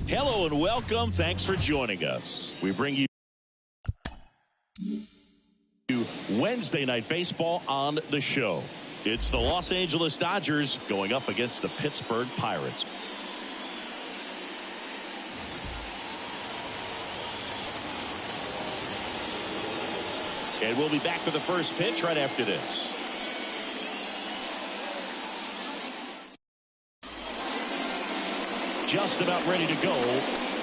Hello and welcome. Thanks for joining us. We bring you Wednesday Night Baseball on the show. It's the Los Angeles Dodgers going up against the Pittsburgh Pirates. And we'll be back for the first pitch right after this. Just about ready to go.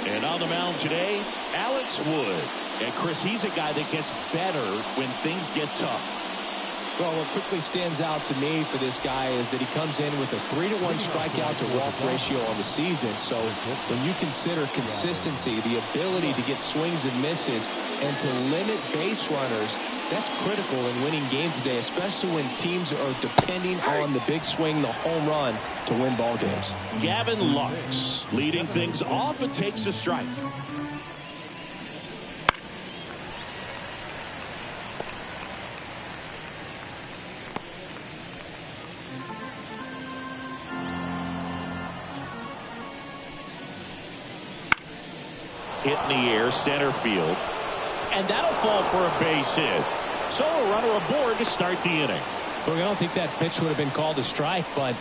And on the mound today, Alex Wood. And Chris, he's a guy that gets better when things get tough. Well, what quickly stands out to me for this guy is that he comes in with a 3-to-1 strikeout to walk ratio on the season. So when you consider consistency, the ability to get swings and misses, and to limit base runners, that's critical in winning games today, especially when teams are depending on the big swing, the home run, to win ball games. Gavin Lux leading things off and takes a strike. Hit in the air, center field. And that'll fall for a base hit. So a runner aboard to start the inning. Look, I don't think that pitch would have been called a strike, but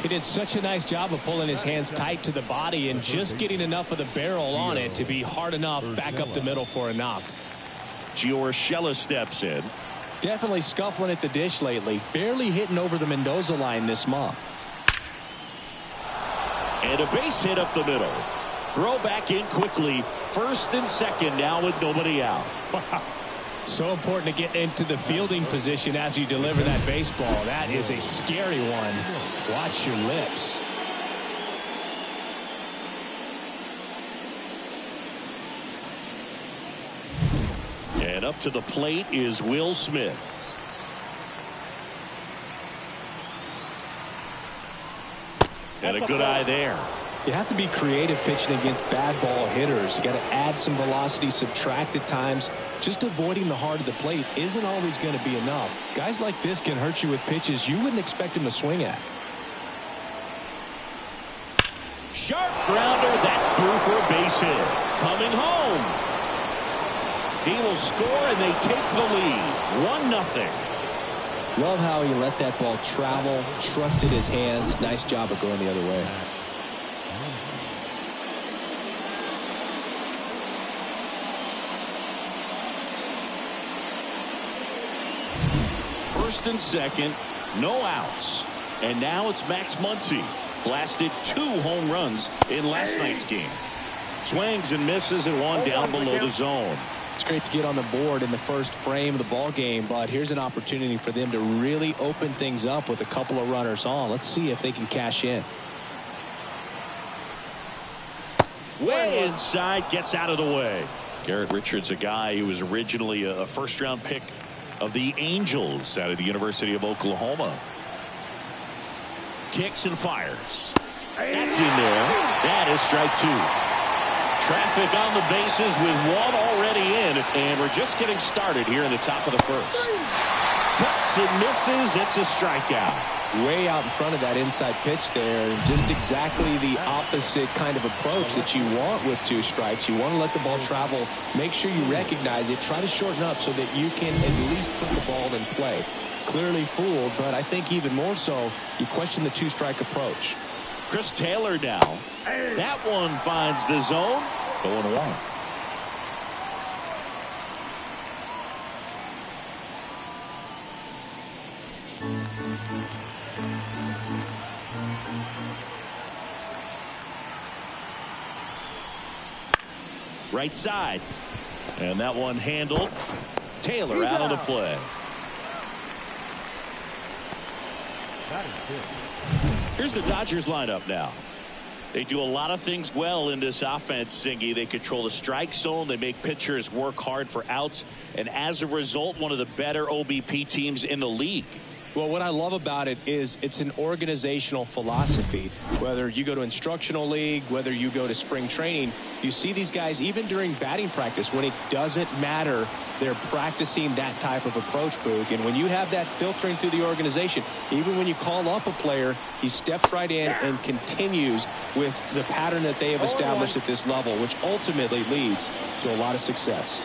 he did such a nice job of pulling his hands tight to the body and just getting enough of the barrel on it to be hard enough back up the middle for a knock. Giorgella steps in. Definitely scuffling at the dish lately. Barely hitting over the Mendoza line this month. And a base hit up the middle. Throw back in quickly. First and second now with nobody out. So important to get into the fielding position after you deliver that baseball. That is a scary one. Watch your lips. And up to the plate is Will Smith. And a good eye there. You have to be creative pitching against bad ball hitters. You got to add some velocity, subtract at times. Just avoiding the heart of the plate isn't always going to be enough. Guys like this can hurt you with pitches you wouldn't expect him to swing at. Sharp grounder. That's through for a base hit. Coming home. He will score and they take the lead. 1-0. Love how he let that ball travel, trusted his hands. Nice job of going the other way. First and second, no outs. And now it's Max Muncy. Blasted 2 home runs in last night's game. Swings and misses and one down below the zone. It's great to get on the board in the first frame of the ball game, but here's an opportunity for them to really open things up with a couple of runners on. Let's see if they can cash in. Way inside, gets out of the way. Garrett Richards, a guy who was originally a first-round pick of the Angels out of the University of Oklahoma. Kicks and fires. That's in there. That is strike 2. Traffic on the bases with one already in, and we're just getting started here in the top of the first. Cuts and misses. It's a strikeout. Way out in front of that inside pitch there. Just exactly the opposite kind of approach that you want with 2 strikes. You want to let the ball travel. Make sure you recognize it. Try to shorten up so that you can at least put the ball in play. Clearly fooled, but I think even more so, you question the 2-strike approach. Chris Taylor now. That one finds the zone. 0-1. Right side. And that one handled. Taylor out on the play. Here's the Dodgers lineup now. They do a lot of things well in this offense, Singy. They control the strike zone. They make pitchers work hard for outs. And as a result, one of the better OBP teams in the league. Well, what I love about it is it's an organizational philosophy. Whether you go to instructional league, whether you go to spring training, you see these guys even during batting practice when it doesn't matter. They're practicing that type of approach, Boog. And when you have that filtering through the organization, even when you call up a player, he steps right in and continues with the pattern that they have established at this level, which ultimately leads to a lot of success.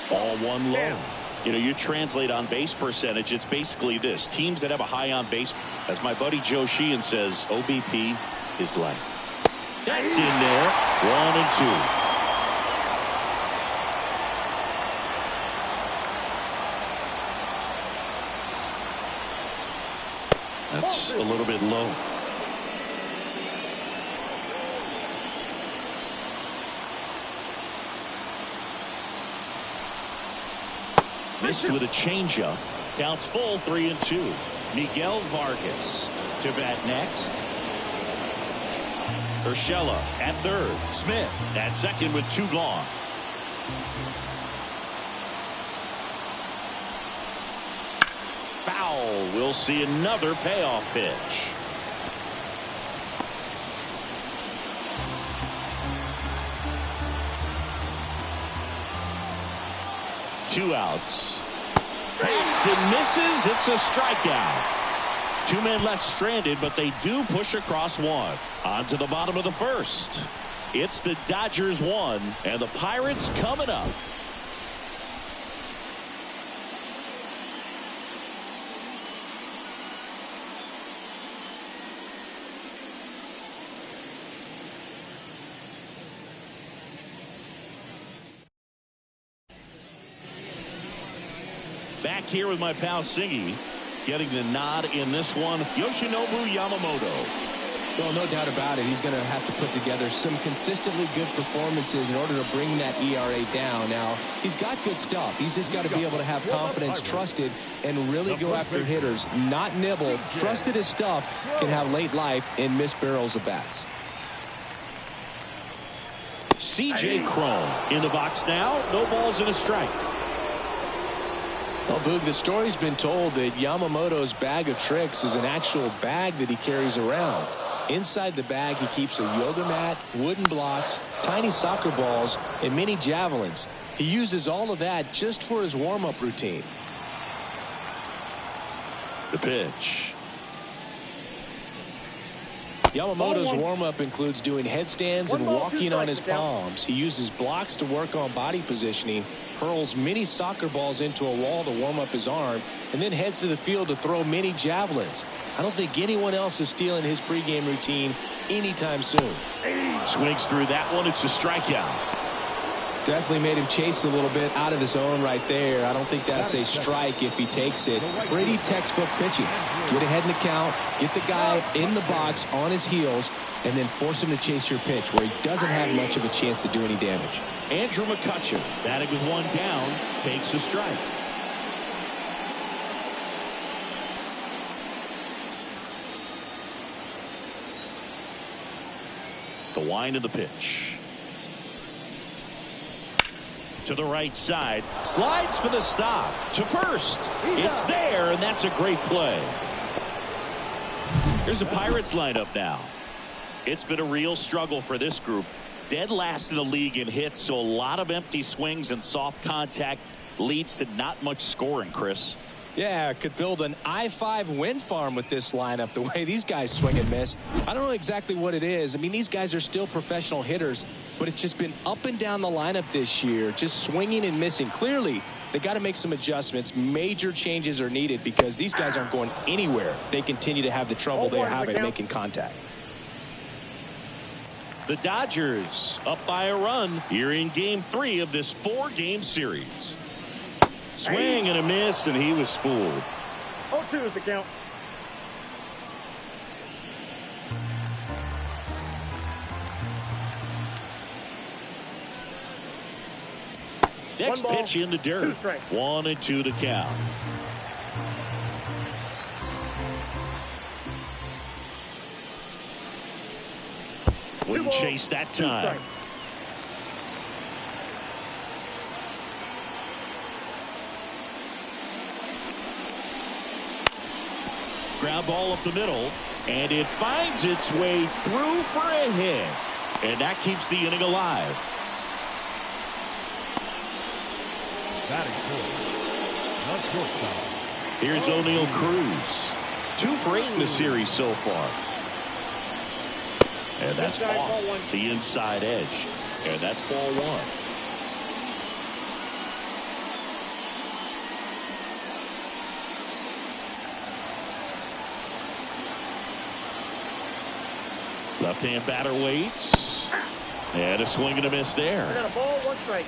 Ball one low. You know, you translate on base percentage, it's basically this. Teams that have a high on base, as my buddy Joe Sheehan says, OBP is life. That's in there. 1 and 2. That's a little bit low. Missed with a changeup. Counts full, 3 and 2. Miguel Vargas to bat next. Urshela at third. Smith at second with 2 gone. Foul. We'll see another payoff pitch. Two outs. Hacks and misses. It's a strikeout. 2 men left stranded, but they do push across one. On to the bottom of the first. It's the Dodgers 1 and the Pirates coming up. Back here with my pal Siggy, getting the nod in this one, Yoshinobu Yamamoto. Well, no doubt about it. He's going to have to put together some consistently good performances in order to bring that ERA down. Now, he's got good stuff. He's just got to be able to have confidence, trusted, and really go after hitters, not nibble. Trusted his stuff can have late life and miss barrels of bats. C.J. Cron in the box now. No balls and a strike. Well, Boog, the story's been told that Yamamoto's bag of tricks is an actual bag that he carries around. Inside the bag, he keeps a yoga mat, wooden blocks, tiny soccer balls, and mini javelins. He uses all of that just for his warm-up routine. The pitch. Yamamoto's warm-up includes doing headstands and walking on his palms. He uses blocks to work on body positioning, hurls mini soccer balls into a wall to warm up his arm, and then heads to the field to throw mini javelins. I don't think anyone else is stealing his pregame routine anytime soon. Swings through that one. It's a strikeout. Definitely made him chase a little bit out of his zone right there. I don't think that's a strike if he takes it. Brady textbook pitching. Get ahead in the count, get the guy in the box on his heels, and then force him to chase your pitch where he doesn't have much of a chance to do any damage. Andrew McCutcheon, batting with 1 down, takes a strike. The wind of the pitch. To the right side. Slides for the stop. To first. It's there, and that's a great play. Here's the Pirates lineup now. It's been a real struggle for this group. Dead last in the league in hits, so a lot of empty swings and soft contact leads to not much scoring, Chris. Yeah, could build an I-5 wind farm with this lineup, the way these guys swing and miss. I don't know exactly what it is. I mean, these guys are still professional hitters, but it's just been up and down the lineup this year, just swinging and missing. Clearly, they got to make some adjustments. Major changes are needed because these guys aren't going anywhere. They continue to have the trouble they're having making contact. The Dodgers up by a run here in Game 3 of this 4-game series. Swing and a miss, and he was fooled. 0-2 is the count. Next pitch in the dirt. 1 and 2 to count. Wouldn't chase that time. ground ball up the middle, and it finds its way through for a hit. And that keeps the inning alive. Here's O'Neal Cruz. 2 for 8 in the series so far. And that's off the inside edge. And that's ball 1. Left-hand batter waits. And a swing and a miss there. I got a ball, 1 strike.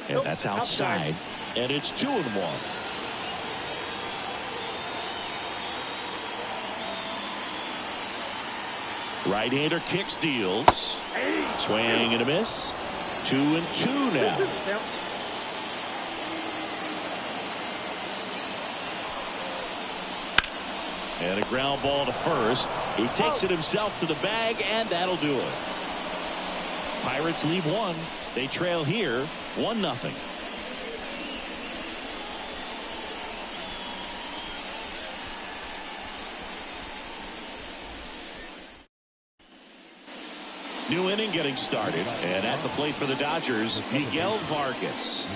And that's outside. And it's 2-1. Right-hander kicks, deals. Swing and a miss. 2-2 now. And a ground ball to first. He takes it himself to the bag, and that'll do it. Pirates leave 1. They trail here 1-0. New inning getting started, and at the plate for the Dodgers, Miguel Vargas.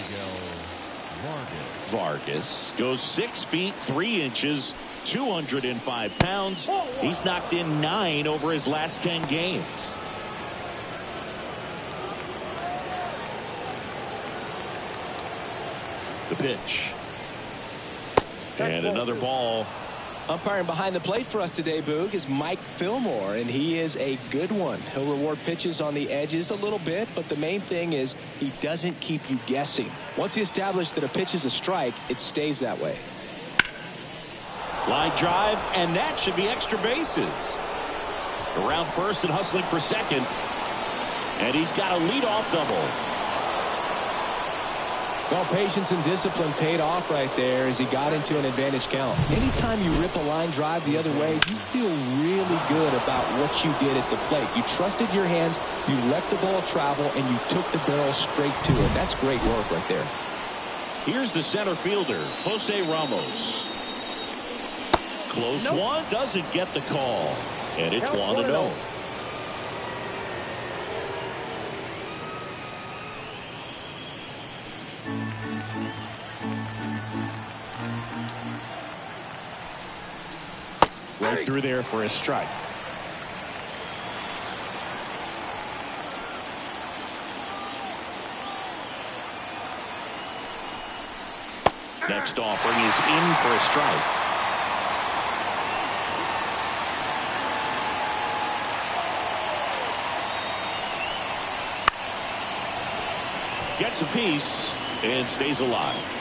Vargas goes 6 feet 3 inches, 205 pounds. He's knocked in 9 over his last 10 games. The pitch. And another ball. Umpiring behind the plate for us today, Boog, is Mike Fillmore, and he is a good one. He'll reward pitches on the edges a little bit, but the main thing is he doesn't keep you guessing. Once he establishes that a pitch is a strike, it stays that way. Line drive, and that should be extra bases. Around first and hustling for second. And he's got a leadoff double. Well, patience and discipline paid off right there as he got into an advantage count. Anytime you rip a line drive the other way, you feel really good about what you did at the plate. You trusted your hands, you let the ball travel, and you took the barrel straight to it. That's great work right there. Here's the center fielder, Jose Ramos. Close one, doesn't get the call. And it's 1-0. Right through there for a strike. Next offering is in for a strike. Gets a piece and stays alive.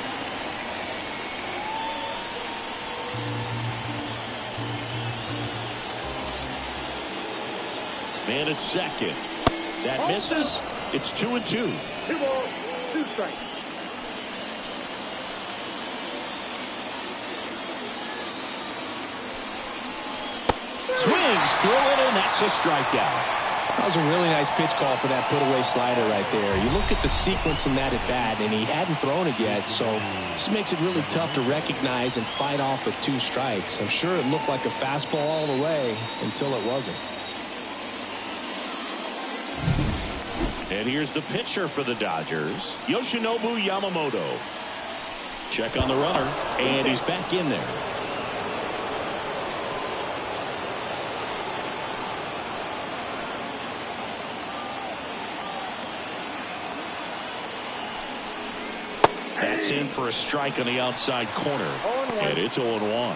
Man at second. That misses. It's 2-2. 2 balls, 2 strikes. Swings through it, and that's a strikeout. That was a really nice pitch call for that put-away slider right there. You look at the sequence in that at-bat, and he hadn't thrown it yet, so this makes it really tough to recognize and fight off with 2 strikes. I'm sure it looked like a fastball all the way until it wasn't. And here's the pitcher for the Dodgers, Yoshinobu Yamamoto. Check on the runner, and he's back in there. That's in for a strike on the outside corner. And it's 0-1.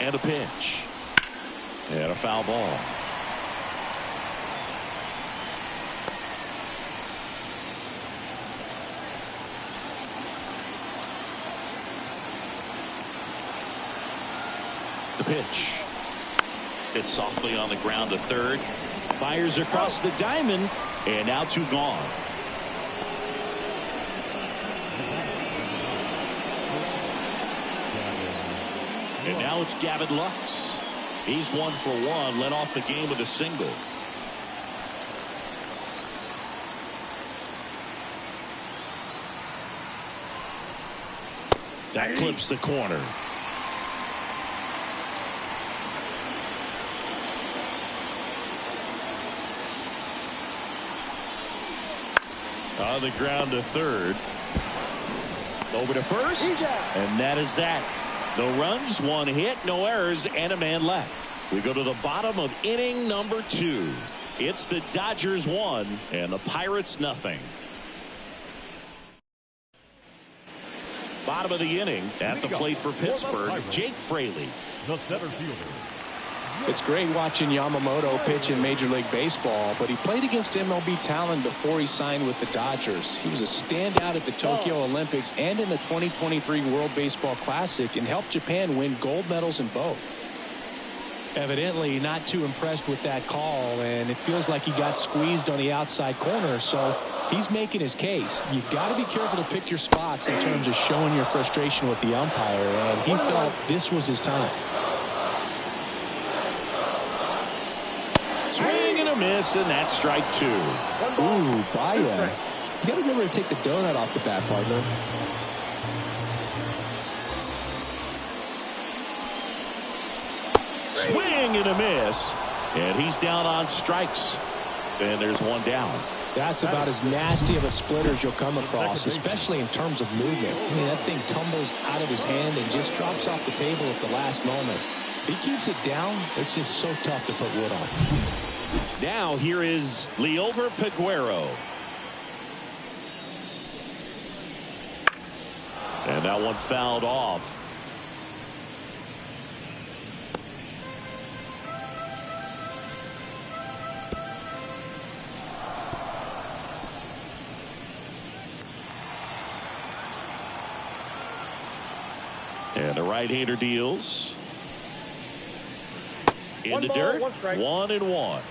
And a pitch. And a foul ball. The pitch. It's softly on the ground to third. Fires across the diamond. And now 2 gone. And now it's Gavin Lux. He's 1 for 1, led off the game with a single. That clips the corner. On the ground to third. Over to first. And that is that. No runs, 1 hit, no errors, and a man left. We go to the bottom of inning number 2. It's the Dodgers 1 and the Pirates nothing. Bottom of the inning at the plate for Pittsburgh, Jake Fraley. The center fielder. It's great watching Yamamoto pitch in Major League Baseball, but he played against MLB talent before he signed with the Dodgers. He was a standout at the Tokyo Olympics and in the 2023 World Baseball Classic and helped Japan win gold medals in both. Evidently not too impressed with that call, and it feels like he got squeezed on the outside corner, so he's making his case. You've got to be careful to pick your spots in terms of showing your frustration with the umpire, and he felt this was his time. Swing and a miss, and that's strike 2. Ooh, Baya. You got to remember to take the donut off the bat, partner. Swing and a miss, and he's down on strikes. And there's 1 down. That's about as nasty of a splitter as you'll come across, especially in terms of movement. I mean, that thing tumbles out of his hand and just drops off the table at the last moment. If he keeps it down, it's just so tough to put wood on. Now here is Liover Peguero. And that one fouled off. And the right-hander deals. In the dirt, 1-1.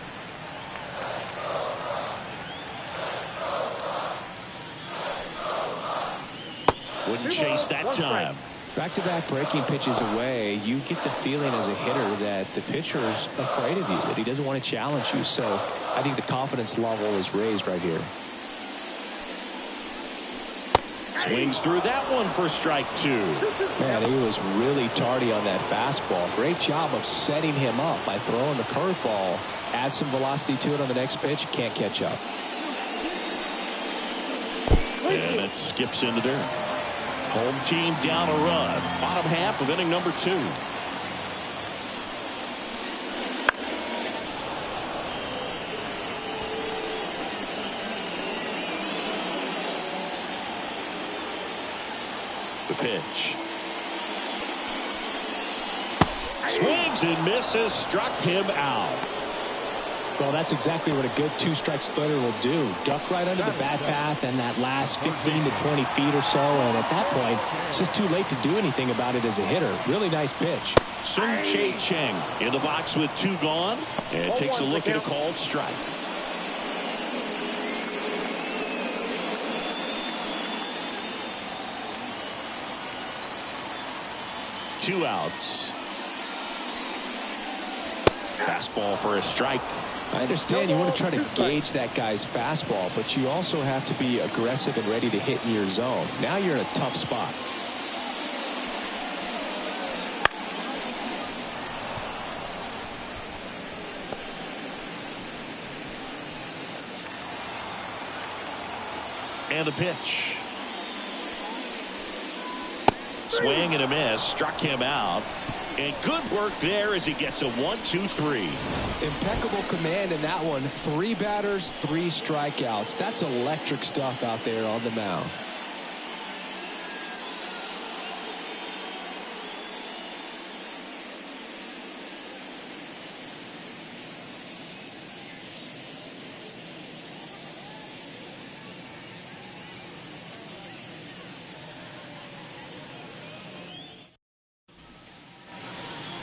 Wouldn't chase that time. Back-to-back breaking pitches away, you get the feeling as a hitter that the pitcher's afraid of you, that he doesn't want to challenge you. So I think the confidence level is raised right here. Swings through that one for strike 2. Man, he was really tardy on that fastball. Great job of setting him up by throwing the curveball. Add some velocity to it on the next pitch. Can't catch up. And it skips into dirt. Home team down a run. Bottom half of inning number 2. The pitch. Swings and misses. Struck him out. Well, that's exactly what a good 2-strike splitter will do. Duck right under the bat path and that last 15 to 20 feet or so. And at that point, it's just too late to do anything about it as a hitter. Really nice pitch. Sung Chae Cheng in the box with 2 gone. And takes a look at a called strike. Two outs. Fastball for a strike. I understand you want to try to gauge that guy's fastball, but you also have to be aggressive and ready to hit in your zone. Now you're in a tough spot. And the pitch. Swing and a miss. Struck him out. And good work there as he gets a 1-2-3. Impeccable command in that one. 3 batters, 3 strikeouts. That's electric stuff out there on the mound.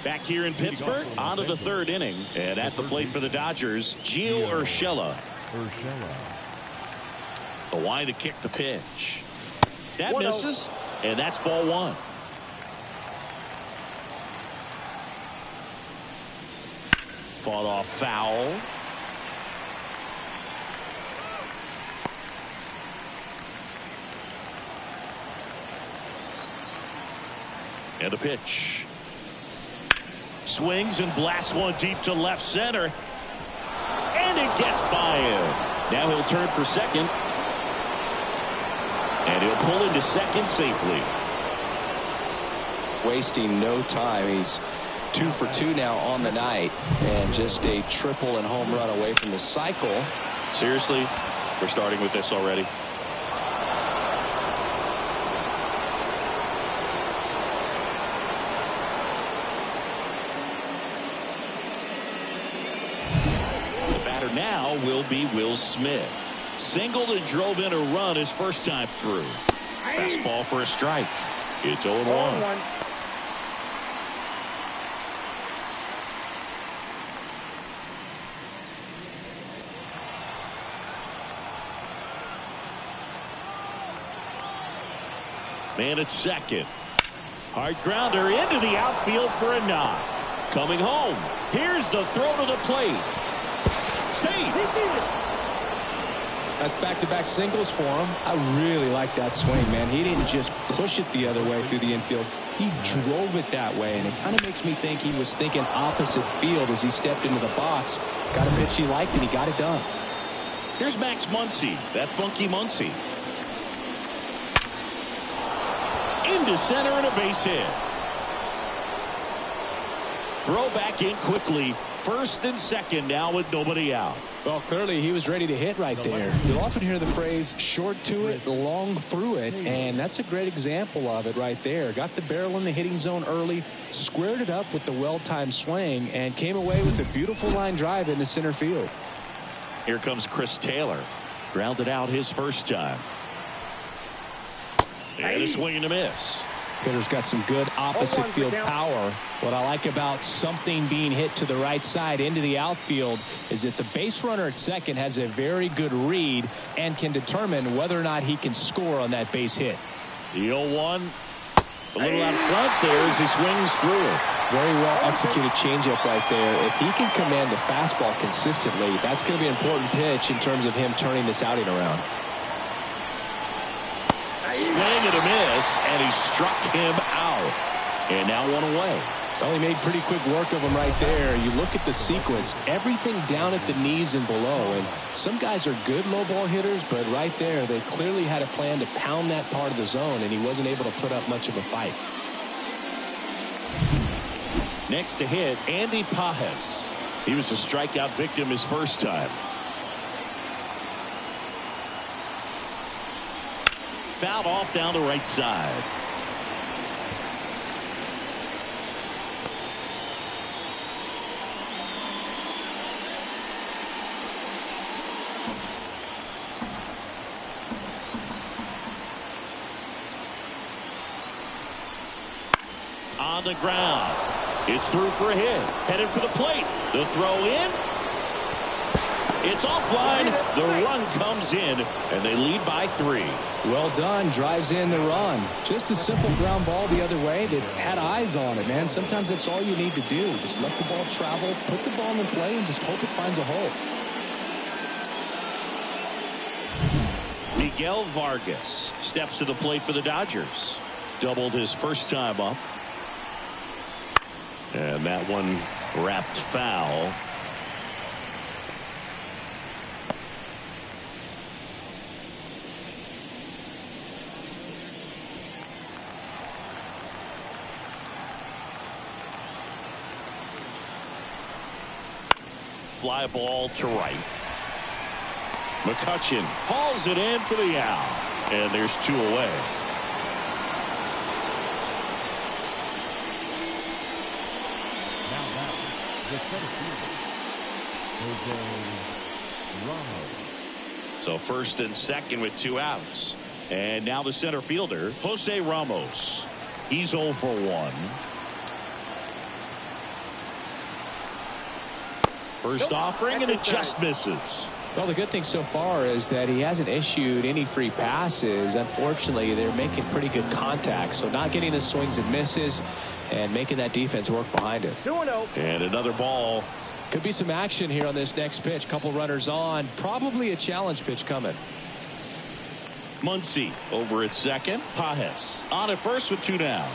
Back here in Pittsburgh, on to the 3rd inning. And at the plate for the Dodgers, Gio Urshela. The line to kick the pitch. That misses, and that's ball 1. Fought off foul. And a pitch. Swings and blasts one deep to left center. And it gets by him. Now he'll turn for second. And he'll pull into second safely. Wasting no time. He's 2 for 2 now on the night. And just a triple and home run away from the cycle. Seriously, we're starting with this already. Now will be Will Smith. Singled and drove in a run his first time through. Fastball for a strike. It's 0-1. Man at second. Hard grounder into the outfield for a knock. Coming home. Here's the throw to the plate. Save. That's back-to-back singles for him. I really like that swing, man. He didn't just push it the other way through the infield. He drove it that way, and it kind of makes me think he was thinking opposite field as he stepped into the box. Got a pitch he liked, and he got it done. Here's Max Muncy, that funky Muncy. Into center and a base hit. Throw back in quickly. First and second now with nobody out. Well, clearly he was ready to hit right there. You'll often hear the phrase short to it, long through it, and that's a great example of it right there. Got the barrel in the hitting zone early, squared it up with the well-timed swing, and came away with a beautiful line drive into center field. Here comes Chris Taylor. Grounded out his first time. And a swing and a miss. Hitter's got some good opposite field power. What I like about something being hit to the right side into the outfield is that the base runner at second has a very good read and can determine whether or not he can score on that base hit. The 0-1. A little out front there as he swings through it. Very well executed changeup right there. If he can command the fastball consistently, that's going to be an important pitch in terms of him turning this outing around. Swing and a miss, and he struck him out. And now one away. Well, he made pretty quick work of him right there. You look at the sequence, everything down at the knees and below. And some guys are good low ball hitters, but right there, they clearly had a plan to pound that part of the zone, and he wasn't able to put up much of a fight. Next to hit, Andy Pajes. He was a strikeout victim his first time. Fouled off down the right side. On the ground. It's through for a hit. Headed for the plate. The throw in. It's offline. The run comes in, and they lead by 3. Well done. Drives in the run. Just a simple ground ball the other way that had eyes on it, man. Sometimes that's all you need to do. Just let the ball travel, put the ball in the play, and just hope it finds a hole. Miguel Vargas steps to the plate for the Dodgers. Doubled his first time up. And that one wrapped foul. Fly ball to right. McCutchen hauls it in for the out. And there's 2 away. So first and second with 2 outs. And now the center fielder, Jose Ramos. He's 0 for 1. First offering, and it just misses. Well, the good thing so far is that he hasn't issued any free passes. Unfortunately, they're making pretty good contact. So not getting the swings and misses and making that defense work behind it. 2-0. And another ball. Could be some action here on this next pitch. Couple runners on. Probably a challenge pitch coming. Muncy over at second. Pajes on at first with 2 down.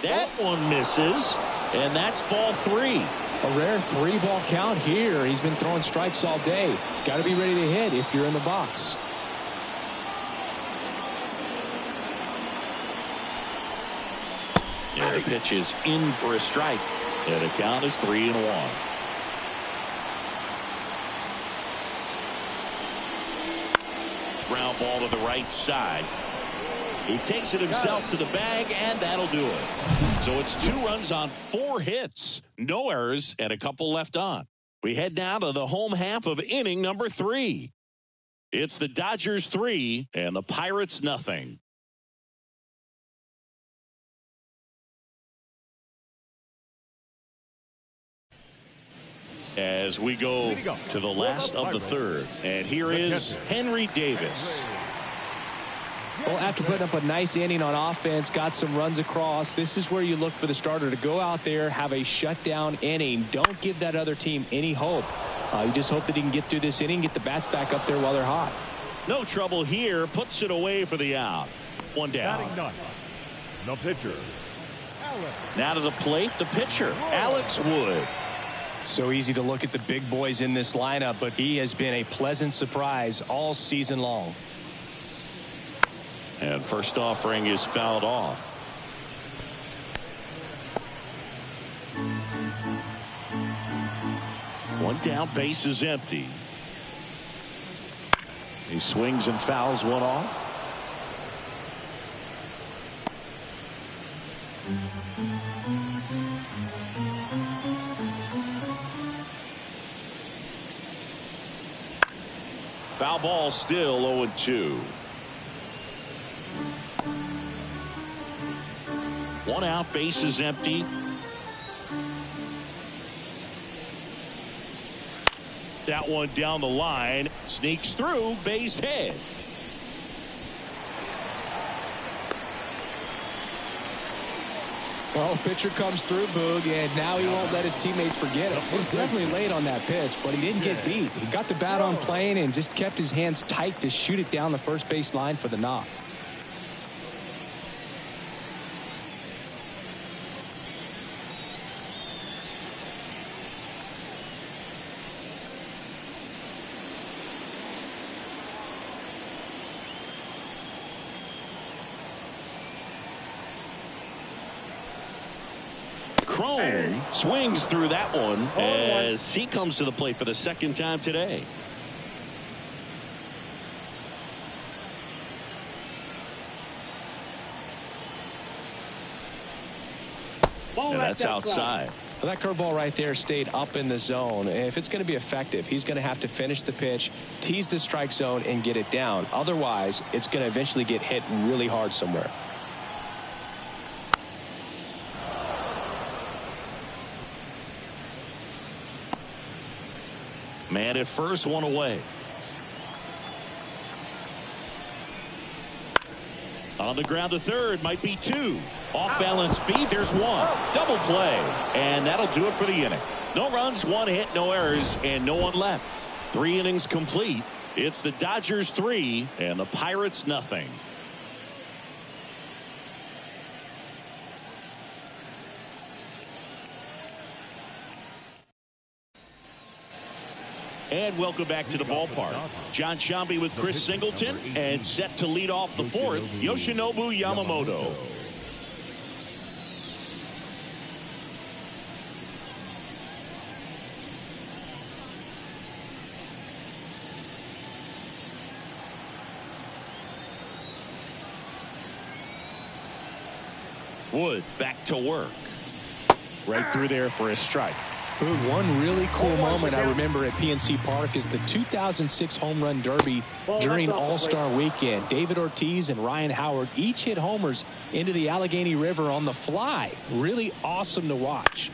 That one misses, and that's ball 3. A rare 3-ball count here. He's been throwing strikes all day. Got to be ready to hit if you're in the box. And the pitch is in for a strike. And the count is 3-1. Ground ball to the right side. He takes it himself to the bag, and that'll do it. So it's 2 runs on 4 hits. No errors, and a couple left on. We head down to the home half of inning number 3. It's the Dodgers 3 and the Pirates nothing. As we go to the last of the 3rd, and here is Henry Davis. Well, after putting up a nice inning on offense, got some runs across, this is where you look for the starter to go out there, have a shutdown inning. Don't give that other team any hope. You just hope that he can get through this inning, get the bats back up there while they're hot. No trouble here, puts it away for the out. 1 down. The pitcher. Now to the plate, the pitcher, Alex Wood. So easy to look at the big boys in this lineup, but he has been a pleasant surprise all season long. And first offering is fouled off. One down, base is empty. He swings and fouls one off. Foul ball, still 0-2. 1 out, base is empty. That one down the line, sneaks through, base hit. Well, pitcher comes through, Boog, and now he won't let his teammates forget it. He was definitely late on that pitch, but he didn't get beat. He got the bat on plane and just kept his hands tight to shoot it down the first base line for the knock. Crone swings through that one as he comes to the plate for the 2nd time today. And that's outside. Well, that curveball right there stayed up in the zone. If it's going to be effective, he's going to have to finish the pitch, tease the strike zone, and get it down. Otherwise, it's going to eventually get hit really hard somewhere. Man at first, 1 away. On the ground to third, might be 2. Off balance feed, there's 1. Double play, and that'll do it for the inning. No runs, 1 hit, no errors, and no one left. 3 innings complete. It's the Dodgers 3 and the Pirates nothing. And welcome back to the ballpark. John Sciambi with Chris Singleton, and set to lead off the 4th, Yoshinobu Yamamoto. Wood back to work. Right through there for a strike. One really cool moment I remember at PNC Park is the 2006 Home Run Derby during All-Star Weekend. David Ortiz and Ryan Howard each hit homers into the Allegheny River on the fly. Really awesome to watch.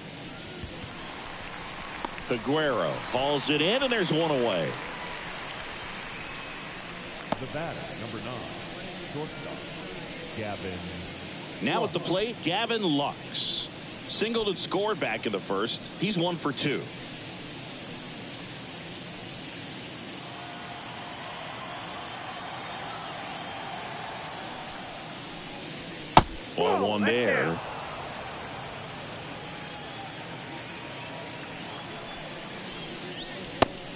Aguero hauls it in, and there's 1 away. The batter, number 9, shortstop, Gavin. Now at the plate, Gavin Lux. Singled and scored back in the first. He's 1 for 2. Ball 1 there.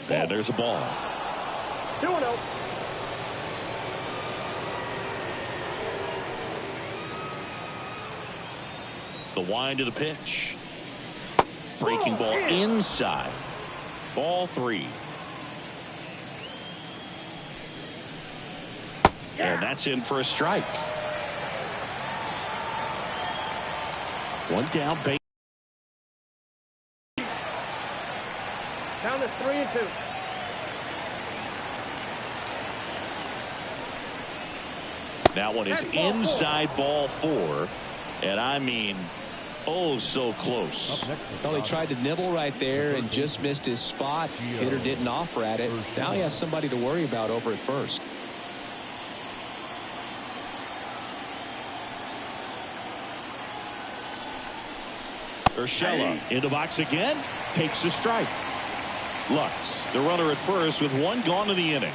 And there's a ball. 2-0. The wind of the pitch. Breaking ball inside. Ball 3. And that's in for a strike. One down base. Down to 3-2. That one is inside ball 4. And I mean, oh, so close. Well, he tried to nibble right there and just missed his spot. Hitter didn't offer at it. Now he has somebody to worry about over at first. Urshela in the box again. Takes the strike. Lux, the runner at first with 1 gone in the inning.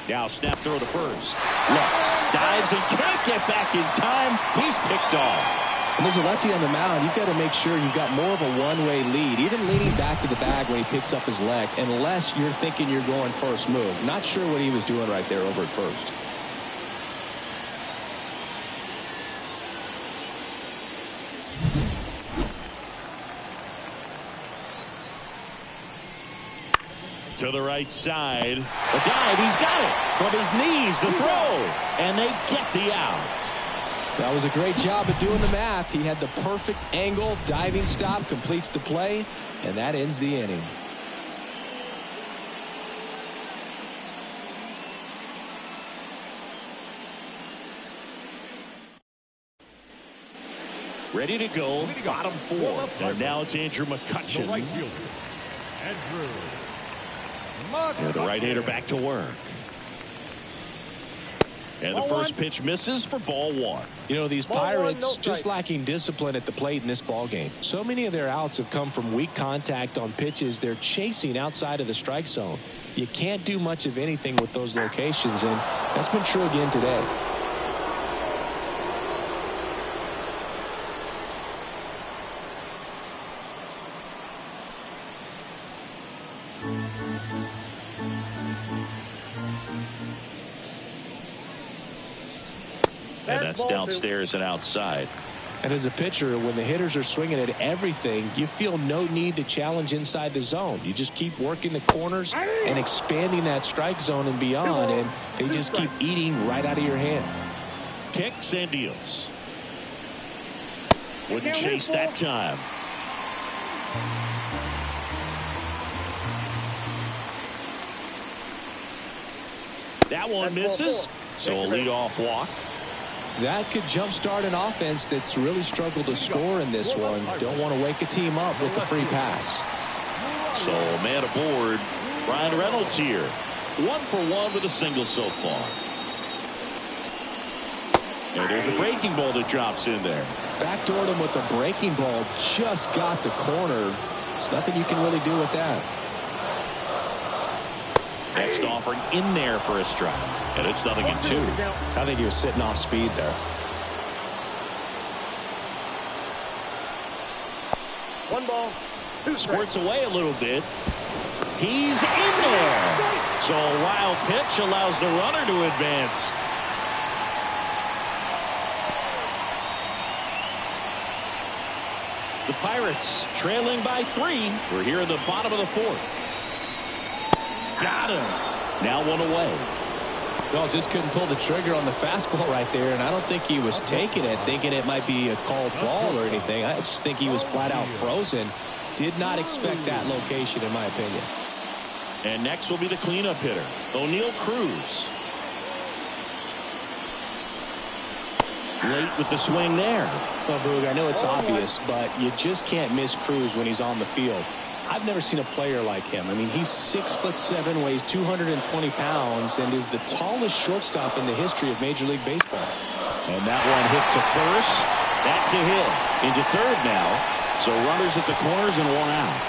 Now snap throw to first. Lux dives and can't get back in time. He's picked off. And there's a lefty on the mound. You've got to make sure you've got more of a one-way lead, even leaning back to the bag when he picks up his leg, unless you're thinking you're going first move. Not sure what he was doing right there over at first. To the right side. The dive, he's got it. From his knees, the throw. And they get the out. That was a great job of doing the math. He had the perfect angle. Diving stop completes the play. And that ends the inning. Ready to go. Bottom 4. And now it's Andrew McCutcheon. The right fielder, Andrew. And the right-hander back to work. And the first pitch misses for ball 1. You know, these Pirates just lacking discipline at the plate in this ball game. So many of their outs have come from weak contact on pitches they're chasing outside of the strike zone. You can't do much of anything with those locations, and that's been true again today. And that's downstairs and outside. And as a pitcher, when the hitters are swinging at everything, you feel no need to challenge inside the zone. You just keep working the corners and expanding that strike zone and beyond, and they just keep eating right out of your hand. Kicks and deals. Wouldn't chase that time. That one misses. So a leadoff walk. That could jumpstart an offense that's really struggled to score in this one. Don't want to wake a team up with the free pass. So man aboard. Ryan Reynolds here. 1 for 1 with a single so far. And there's a breaking ball that drops in there. Backdoored him with a breaking ball. Just got the corner. There's nothing you can really do with that. Next offering in there for a strike. And it's 0-2. I think he was sitting off speed there. 1 ball, 2 strikes. Squirts away a little bit. He's in there. So a wild pitch allows the runner to advance. The Pirates trailing by 3. We're here in the bottom of the 4th. Got him. Now 1 away. Well, just couldn't pull the trigger on the fastball right there, and I don't think he was taking it, thinking it might be a called ball or anything. I just think he was flat out frozen. Did not expect that location, in my opinion. And next will be the cleanup hitter, O'Neal Cruz. Late with the swing there. Well, Boog, I know it's obvious, but you just can't miss Cruz when he's on the field. I've never seen a player like him. I mean, he's 6'7", weighs 220 pounds, and is the tallest shortstop in the history of Major League Baseball. And that one hit to first. That's a hit. Into third now. So runners at the corners and one out.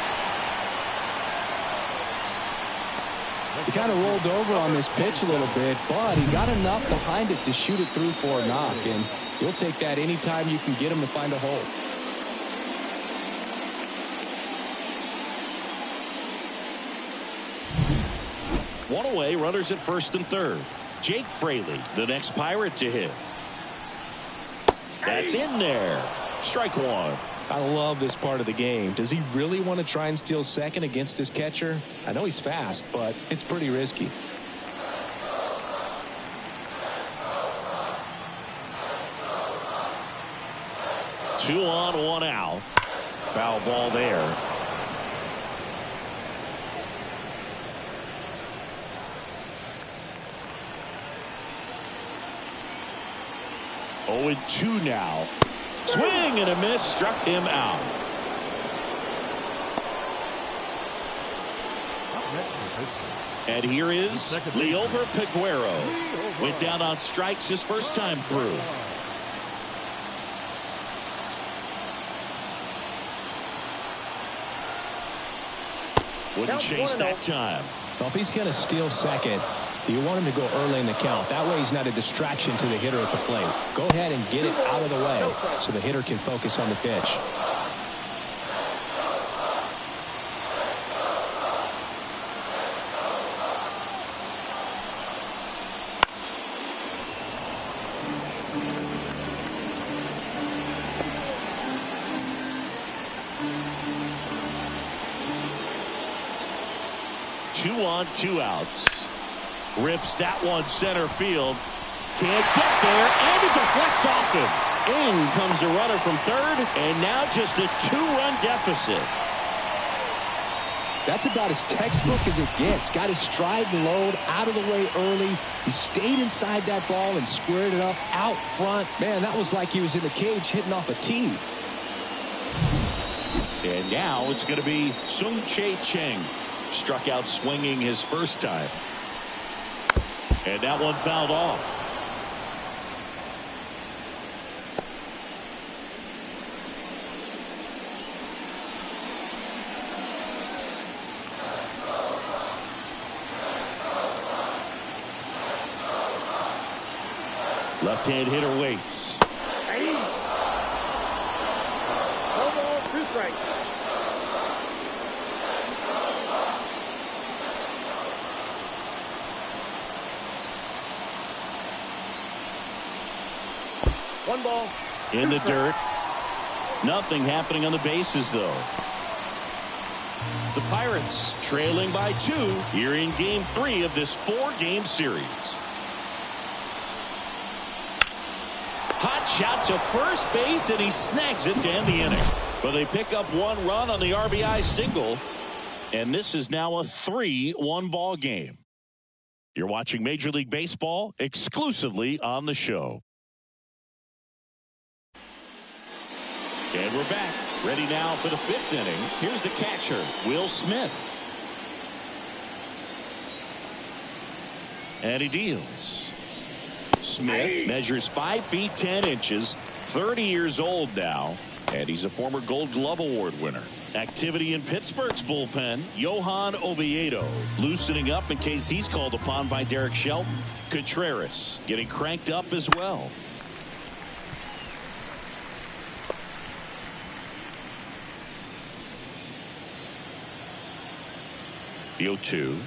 He kind of rolled over on this pitch a little bit, but he got enough behind it to shoot it through for a knock. And you'll take that anytime you can get him to find a hole. One away, runners at first and third. Jake Fraley, the next Pirate to hit. That's in there. Strike one. I love this part of the game. Does he really want to try and steal second against this catcher? I know he's fast, but it's pretty risky. Two on, one out. Foul ball there. Oh, and 2 now. Swing and a miss, struck him out. And here is Liover Peguero. Went down on strikes his first time through. Wouldn't chase that time. Well, if he's going to steal second, you want him to go early in the count. That way he's not a distraction to the hitter at the plate. Go ahead and get it out of the way so the hitter can focus on the pitch. Two on, 2 outs. Rips that one center field. Can't get there, and it deflects off him. In comes the runner from third, and now just a 2-run deficit. That's about as textbook as it gets. Got his stride and load out of the way early. He stayed inside that ball and squared it up out front. Man, that was like he was in the cage hitting off a tee. And now it's going to be Sung-Chae Cheng. Struck out swinging his first time. And that one fouled off. Left-hand hitter waits. Hey. 1 ball, 2 strikes. One ball. In the dirt. Nothing happening on the bases, though. The Pirates trailing by 2 here in Game 3 of this 4-game series. Hot shot to first base, and he snags it to end the inning. But they pick up 1 run on the RBI single, and this is now a 3-1 ball game. You're watching Major League Baseball exclusively on the show. And we're back, ready now for the 5th inning. Here's the catcher, Will Smith. And he deals. Smith measures 5 feet 10 inches, 30 years old now, and he's a former Gold Glove Award winner. Activity in Pittsburgh's bullpen, Johan Oviedo loosening up in case he's called upon by Derek Shelton. Contreras getting cranked up as well. The 0-2.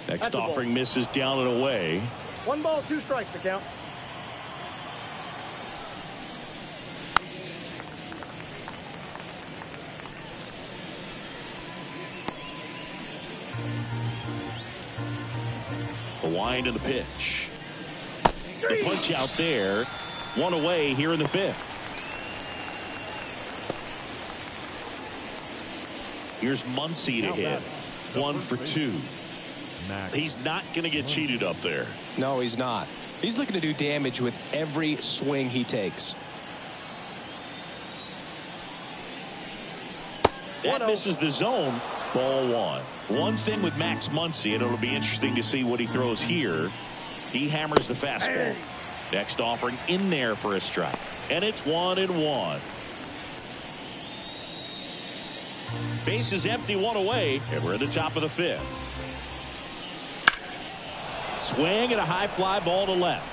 Next offering misses down and away. 1 ball, 2 strikes to count. The wind and the pitch. The punch out there. 1 away here in the 5th. Here's Muncy to hit. 1 for 2. He's not going to get cheated up there. No, he's not. He's looking to do damage with every swing he takes. That misses the zone. Ball 1. One thing with Max Muncy, and it'll be interesting to see what he throws here. He hammers the fastball. Next offering in there for a strike. And it's 1-1. Base is empty, one away, and we're at the top of the fifth. Swing and a high fly ball to left.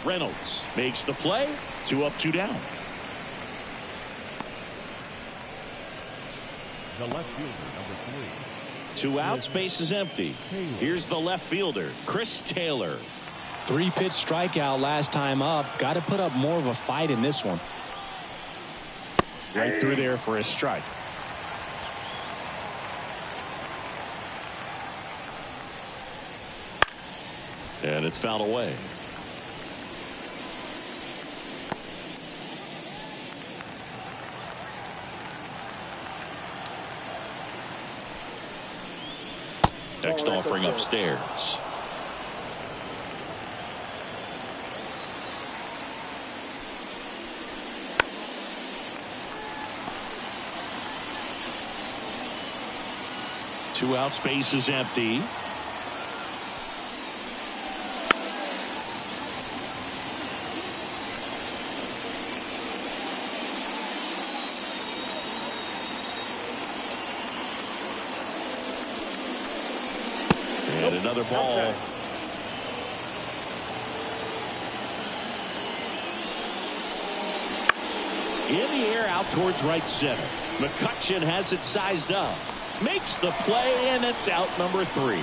Reynolds makes the play. 2 up, 2 down. The left fielder, number 3. 2 outs, base is empty. Here's the left fielder, Chris Taylor. 3-pitch strikeout last time up. Got to put up more of a fight in this one. Right through there for a strike. And it's fouled away. Next offering upstairs. Two outs, base is empty. And another ball. In the air out towards right center. McCutchen has it sized up. Makes the play, and it's out number 3.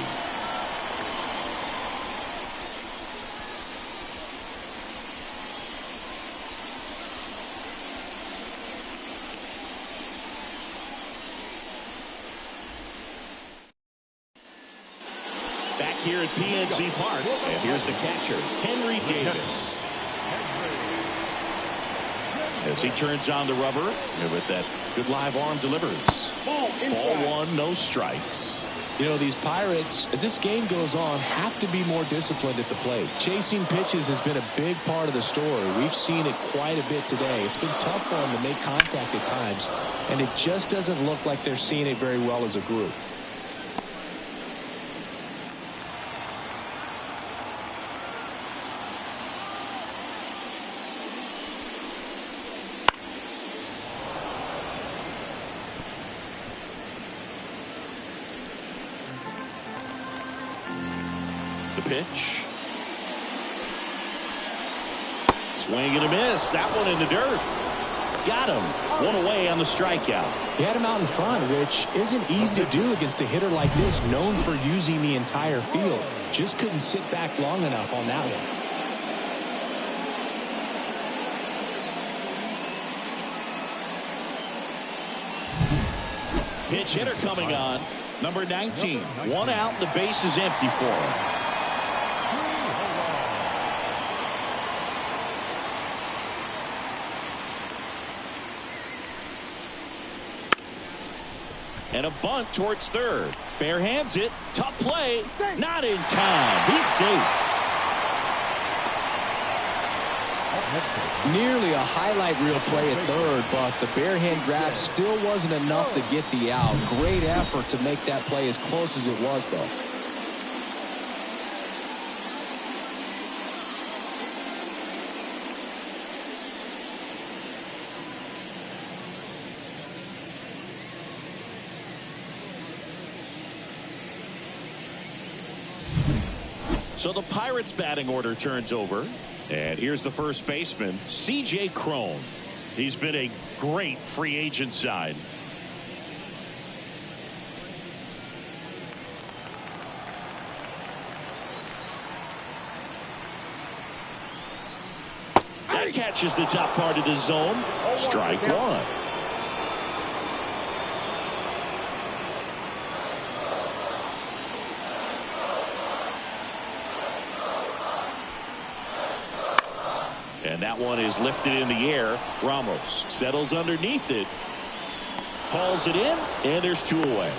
Back here at PNC Park, and here's the catcher, Henry Davis. As he turns on the rubber, and with that good live arm delivers. Ball 1, no strikes. You know, these Pirates, as this game goes on, have to be more disciplined at the plate. Chasing pitches has been a big part of the story. We've seen it quite a bit today. It's been tough for them to make contact at times, and it just doesn't look like they're seeing it very well as a group. The pitch. Swing and a miss. That one in the dirt. Got him. One away on the strikeout. He had him out in front, which isn't easy to do against a hitter like this, known for using the entire field. Just couldn't sit back long enough on that one. Pitch hitter coming on. Number 19. 1 out. The base is empty for him. And a bunt towards third. Bare hands it. Tough play. Not in time. He's safe. Nearly a highlight reel play at third, but the bare hand grab still wasn't enough to get the out. Great effort to make that play as close as it was, though. So the Pirates batting order turns over. And here's the first baseman, C.J. Cron. He's been a great free agent sign. That catches the top part of the zone. Strike 1. And that one is lifted in the air. Ramos settles underneath it. Hauls it in, and there's 2 away.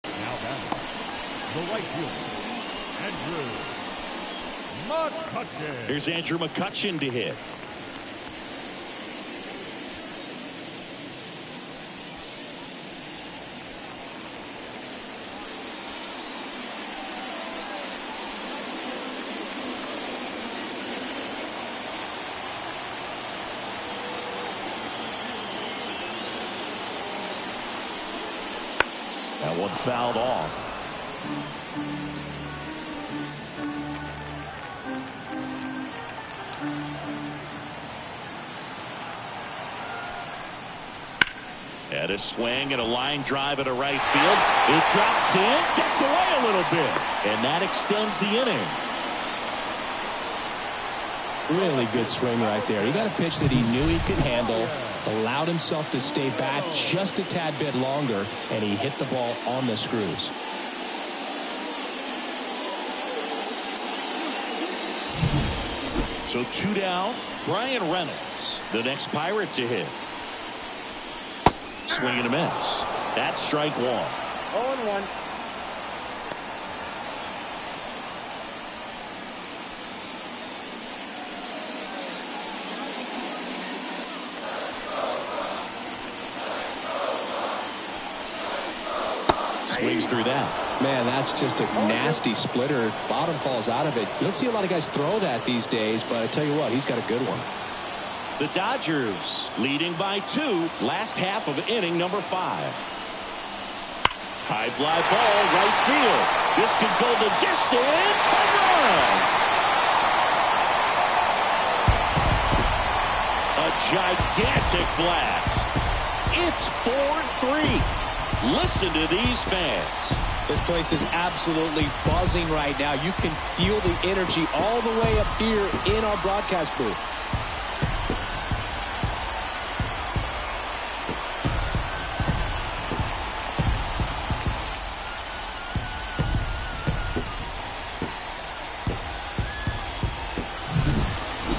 Now batting, the right fielder, Andrew McCutchen. Here's Andrew McCutchen to hit. That one fouled off. And a swing and a line drive at a right field. It drops in, gets away a little bit, and that extends the inning. Really good swing right there. He got a pitch that he knew he could handle, allowed himself to stay back just a tad bit longer, and he hit the ball on the screws. So 2 down. Brian Reynolds, the next Pirate to hit. Swing and a miss. That's strike one. 0-1. Swings through that. Man, that's just a nasty splitter. Bottom falls out of it. You don't see a lot of guys throw that these days, but I tell you what, he's got a good one. The Dodgers leading by 2. Last half of inning number 5. High fly ball, right field. This could go the distance. Home run. A gigantic blast. It's 4-3. Listen to these fans. This place is absolutely buzzing right now. You can feel the energy all the way up here in our broadcast booth.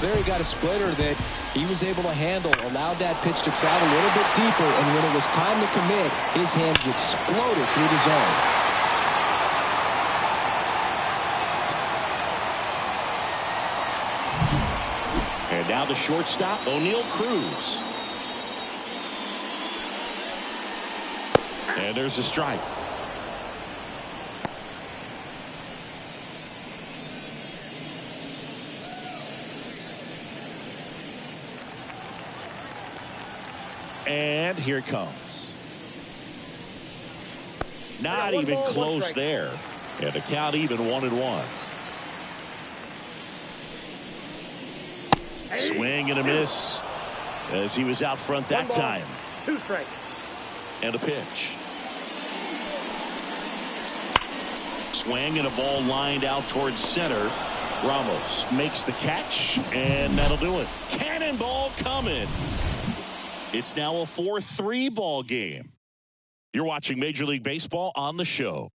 There he got a splitter that he was able to handle, allowed that pitch to travel a little bit deeper, and when it was time to commit, his hands exploded through the zone. And now the shortstop, O'Neal Cruz. And there's a strike. And here it comes. Not even close there. And the count even 1-1. Swing and a miss as he was out front that time. 2 strikes. And a pitch. Swing and a ball lined out towards center. Ramos makes the catch, and that'll do it. Cannonball coming. It's now a 4-3 ball game. You're watching Major League Baseball on the show.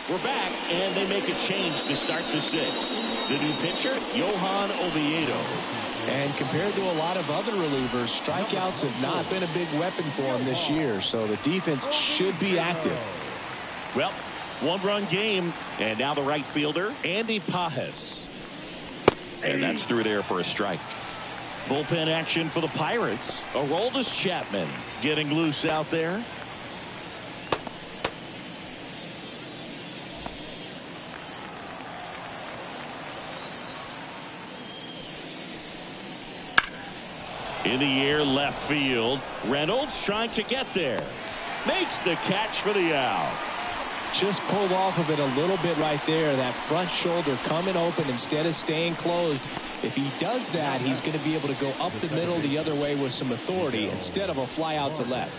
We're back, and they make a change to start the 6th. The new pitcher, Johan Oviedo. And compared to a lot of other relievers, strikeouts have not been a big weapon for him this year, so the defense should be active. Well, 1-run game, and now the right fielder, Andy Pajes. And that's through there for a strike. Bullpen action for the Pirates. Aroldis Chapman getting loose out there. In the air, left field. Reynolds trying to get there. Makes the catch for the out. Just pulled off of it a little bit right there. That front shoulder coming open instead of staying closed. If he does that, he's going to be able to go up the middle the other way with some authority instead of a fly out to left.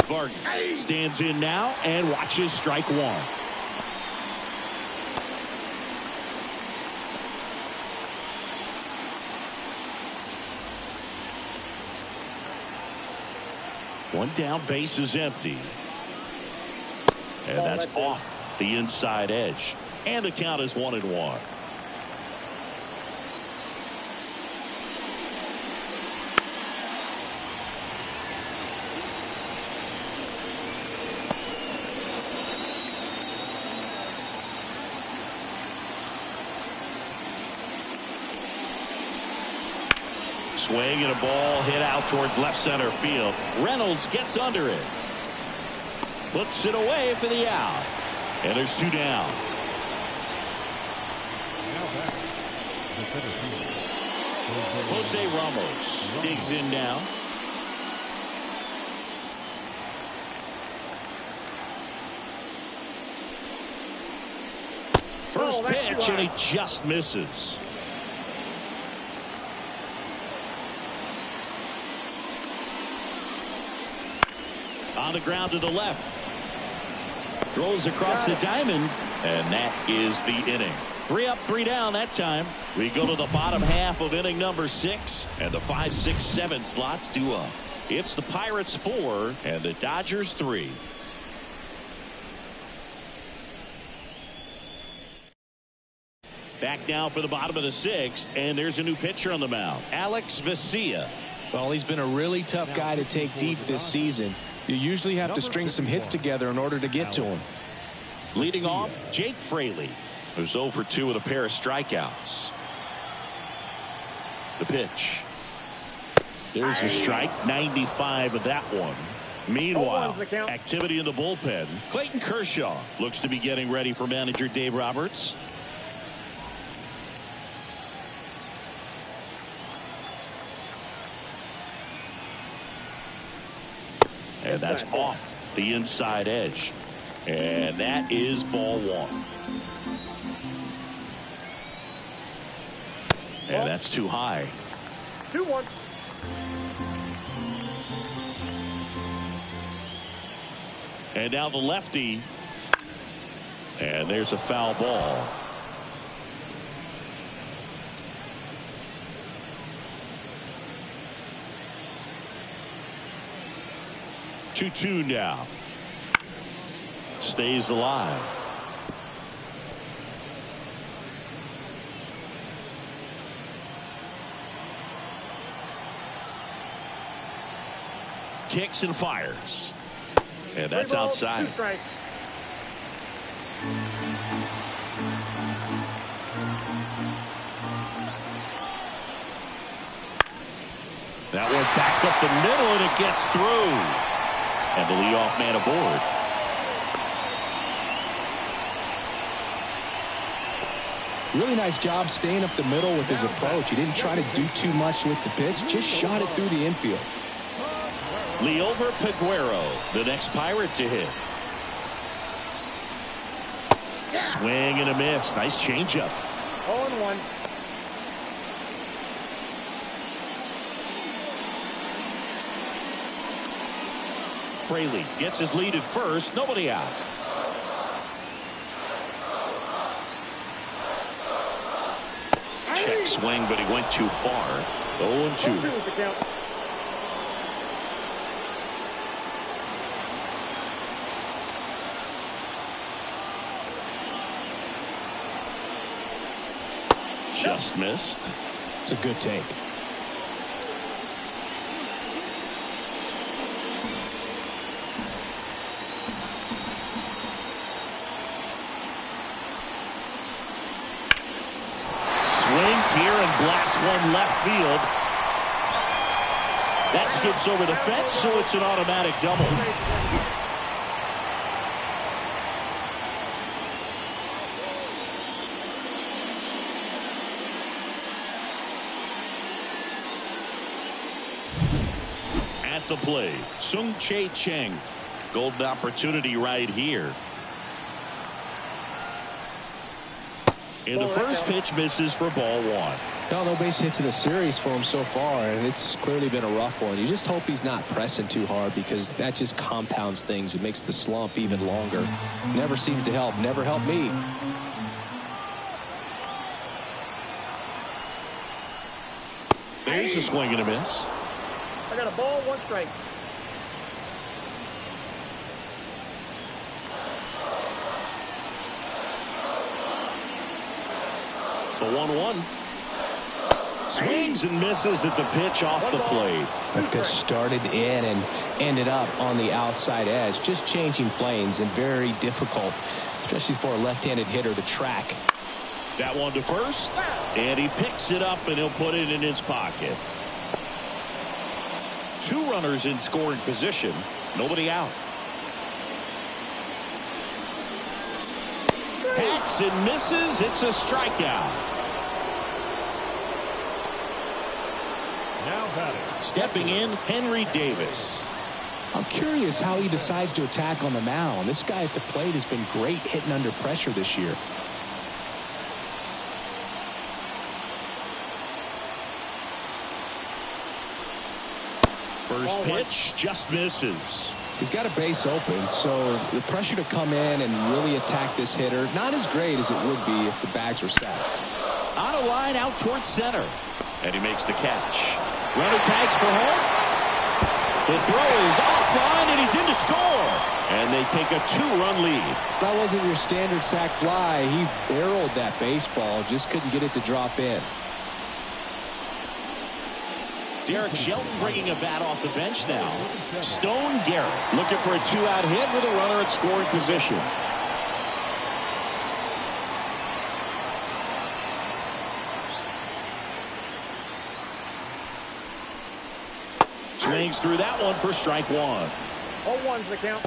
Vargas stands in now and watches strike one. One down, base is empty. And that's off the inside edge. And the count is 1-1. Swing and a ball hit out towards left center field. Reynolds gets under it. Puts it away for the out. And there's two down. Now back. The center field. Jose Ramos digs in now. First pitch, and he just misses. On the ground to the left. Throws across the diamond, and that is the inning. 3 up, 3 down that time. We go to the bottom half of inning number 6, and the 5, 6, 7 slots due up. It's the Pirates 4 and the Dodgers 3. Back now for the bottom of the 6th, and there's a new pitcher on the mound, Alex Vesia. Well, he's been a really tough guy to take deep this season. You usually have to string some hits together in order to get to him. Leading off, Jake Fraley, who's 0 for 2 with a pair of strikeouts. The pitch. There's a strike, 95 of that one. Meanwhile, activity in the bullpen. Clayton Kershaw looks to be getting ready for manager Dave Roberts. And that's off the inside edge. And that is ball 1. And that's too high. 2-1. And now the lefty. And there's a foul ball. Two now. Stays alive. Kicks and fires. And that's outside. That one back up the middle, and it gets through. And the leadoff man aboard. Really nice job staying up the middle with his approach. He didn't try to do too much with the pitch, just shot it through the infield. Liover Peguero, the next Pirate to hit. Swing and a miss. Nice changeup. 0-1. Fraley gets his lead at first. Nobody out. Check swing, but he went too far. 0-2. Just missed. It's a good take. Swings here and blasts one left field. That skips over the fence, so it's an automatic double. At the plate, Sung-Chae Cheng. Golden opportunity right here. And the first pitch misses for ball 1. No base hits in the series for him so far, and it's clearly been a rough one. You just hope he's not pressing too hard, because that just compounds things. It makes the slump even longer. Never seems to help. Never helped me. There's a swing and a miss. I got a ball, 1 strike. The 1-1. Swings and misses at the pitch off the plate. The pitch started in and ended up on the outside edge. Just changing planes, and very difficult, especially for a left-handed hitter, to track. That one to first, and he picks it up, and he'll put it in his pocket. 2 runners in scoring position. Nobody out. Pat Swings and misses. It's a strikeout. Now batting. Stepping in, Henry Davis. I'm curious how he decides to attack on the mound. This guy at the plate has been great hitting under pressure this year. First pitch just misses. He's got a base open, so the pressure to come in and really attack this hitter, not as great as it would be if the bags were stacked. On a line out towards center. And he makes the catch. Runner tags for home. The throw is offline, and he's in to score. And they take a 2-run lead. That wasn't your standard sac fly. He barreled that baseball, just couldn't get it to drop in. Derek Shelton bringing a bat off the bench now. Stone Garrett looking for a 2-out hit with a runner at scoring position. Swings through that one for strike one. 0-1's the count.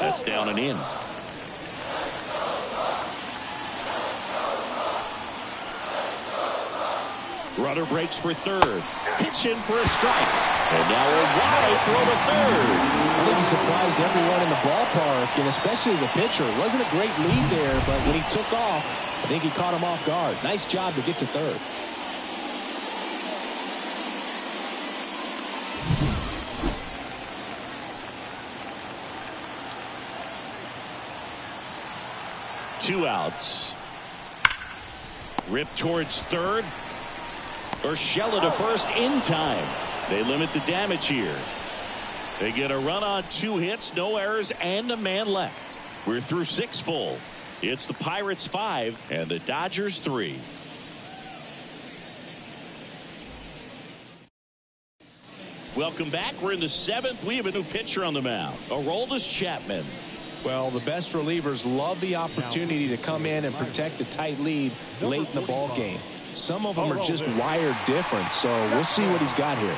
That's down and in. Runner breaks for third. Pitch in for a strike. And now a wide throw to third. I think he surprised everyone in the ballpark, and especially the pitcher. It wasn't a great lead there, but when he took off, I think he caught him off guard. Nice job to get to third. Two outs. Rip towards third. Urshela to first in time. They limit the damage here. They get a run on 2 hits, no errors, and a man left. We're through 6 full. It's the Pirates 5 and the Dodgers 3. Welcome back. We're in the 7th. We have a new pitcher on the mound. Aroldis Chapman. Well, the best relievers love the opportunity to come in and protect a tight lead late in the ball game. Some of them are just wired different, so we'll see what he's got here.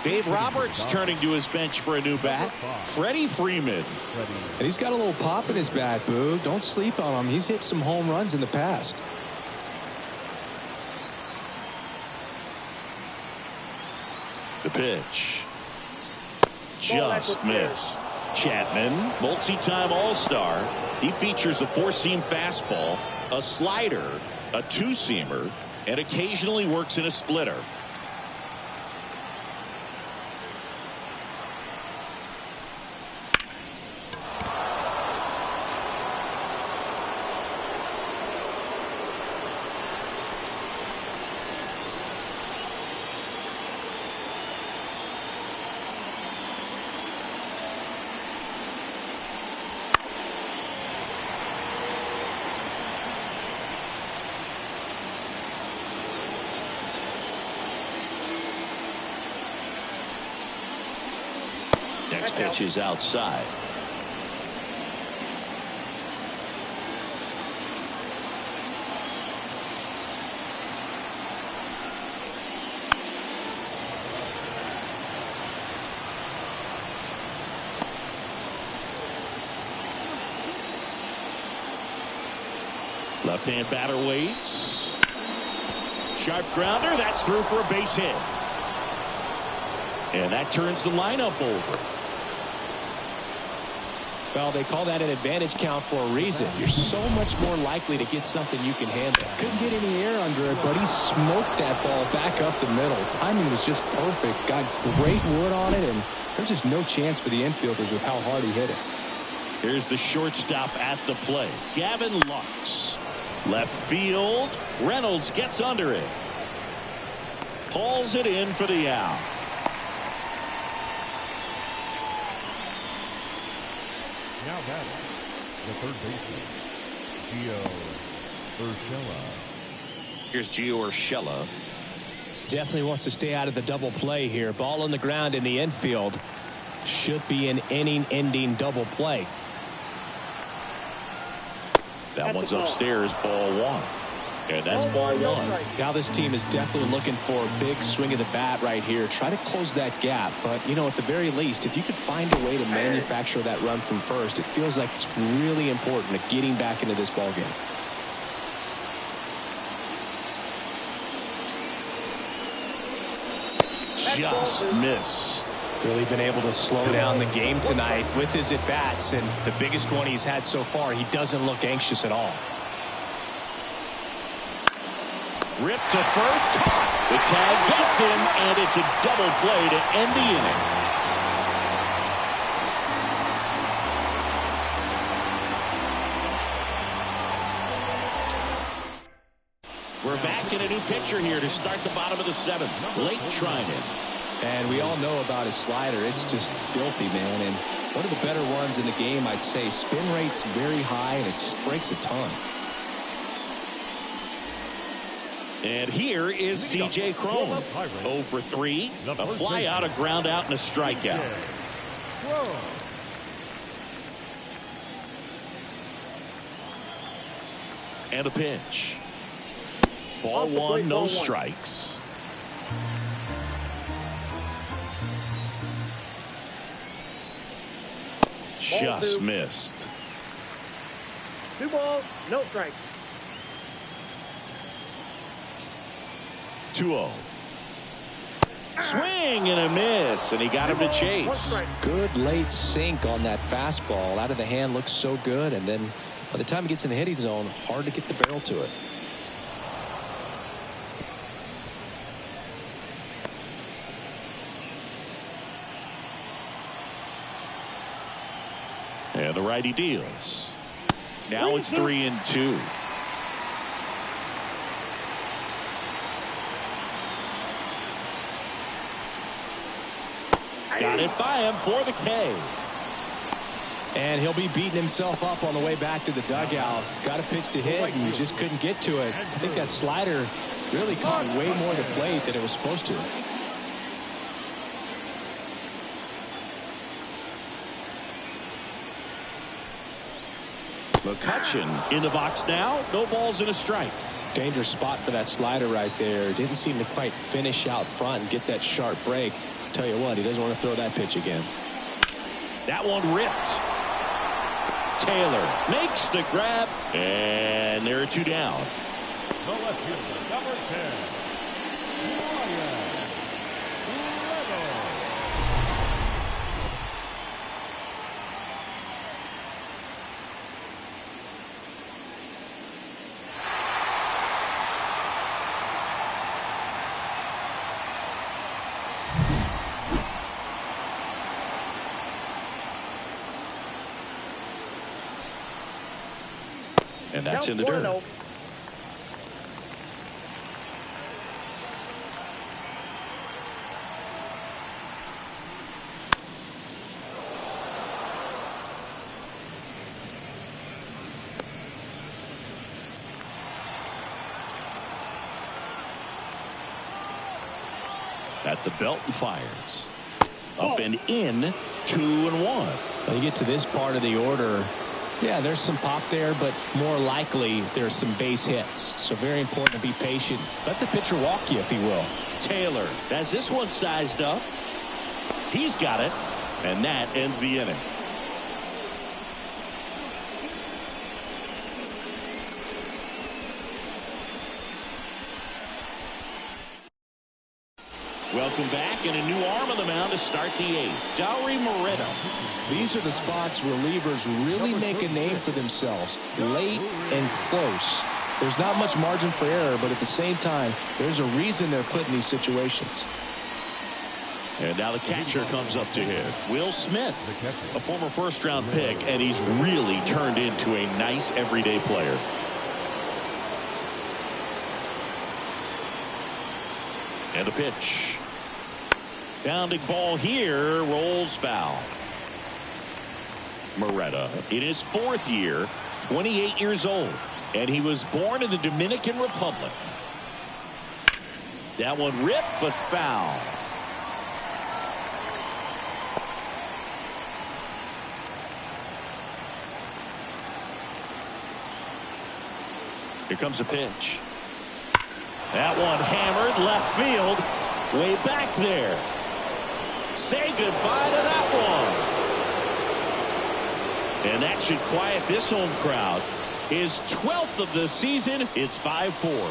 Dave Roberts turning to his bench for a new bat. Freddie Freeman. And he's got a little pop in his bat, Boog. Don't sleep on him. He's hit some home runs in the past. The pitch. Just missed. Chapman, multi-time All-Star. He features a 4-seam fastball, a slider, a 2-seamer, and occasionally works in a splitter. Next pitch is outside. Left-hand batter waits. Sharp grounder. That's through for a base hit. And that turns the lineup over. Well, they call that an advantage count for a reason. You're so much more likely to get something you can handle. Couldn't get any air under it, but he smoked that ball back up the middle. Timing was just perfect. Got great wood on it, and there's just no chance for the infielders with how hard he hit it. Here's the shortstop at the plate. Gavin Lux. Left field. Reynolds gets under it. Pulls it in for the out. Now batting, the third baseman, Gio Urshela. Here's Gio Urshela. Definitely wants to stay out of the double play here. Ball on the ground in the infield. Should be an inning-ending double play. That one's upstairs, ball one. And that's ball one. Now this team is definitely looking for a big swing of the bat right here. Try to close that gap. But, you know, at the very least, if you could find a way to manufacture that run from first, it feels like it's really important to getting back into this ball game. Just missed. Really been able to slow down the game tonight with his at-bats, and the biggest one he's had so far, he doesn't look anxious at all. Ripped to first, caught. The tag gets him, and it's a double play to end the inning. We're back in a new pitcher here to start the bottom of the seventh. Late Trinan. And we all know about his slider. It's just filthy, man. And one of the better ones in the game, I'd say. Spin rate's very high, and it just breaks a ton. And here is C.J. Cron. 0 for 3. A fly out, a ground out, and a strikeout. And a pitch. Ball one, no strikes. Just missed. 2 balls, no strikes. 2-0. Swing and a miss, and he got him to chase. Good late sink on that fastball. Out of the hand, looks so good, and then by the time he gets in the hitting zone, hard to get the barrel to it. And the righty deals. Now it's 3-2. Got it by him for the K. And he'll be beating himself up on the way back to the dugout. Got a pitch to hit and just couldn't get to it. I think that slider really caught way more to plate than it was supposed to. McCutchen in the box now. No balls and a strike. Dangerous spot for that slider right there. Didn't seem to quite finish out front and get that sharp break. Tell you what, he doesn't want to throw that pitch again. That one ripped. Taylor makes the grab, and there are 2 down. The left fielder, number 10. And that's in the dirt. At the belt and fires. Up and in, 2-1. When you get to this part of the order, yeah, there's some pop there, but more likely there's some base hits. So very important to be patient. Let the pitcher walk you, if he will. Taylor has this one sized up. He's got it, and that ends the inning. Welcome back, and a new arm on the mound to start the 8th. Dauri Moreno. These are the spots relievers really make a name for themselves. Late and close. There's not much margin for error, but at the same time, there's a reason they're put in these situations. And now the catcher comes up to him. Will Smith, a former first-round pick, and he's really turned into a nice everyday player. And a pitch. Bounding ball here, rolls foul. Moreta in his 4th year, 28 years old, and he was born in the Dominican Republic. That one ripped, but foul. Here comes a pitch. That one hammered left field. Way back there. Say goodbye to that one. And that should quiet this home crowd. His 12th of the season. It's 5-4.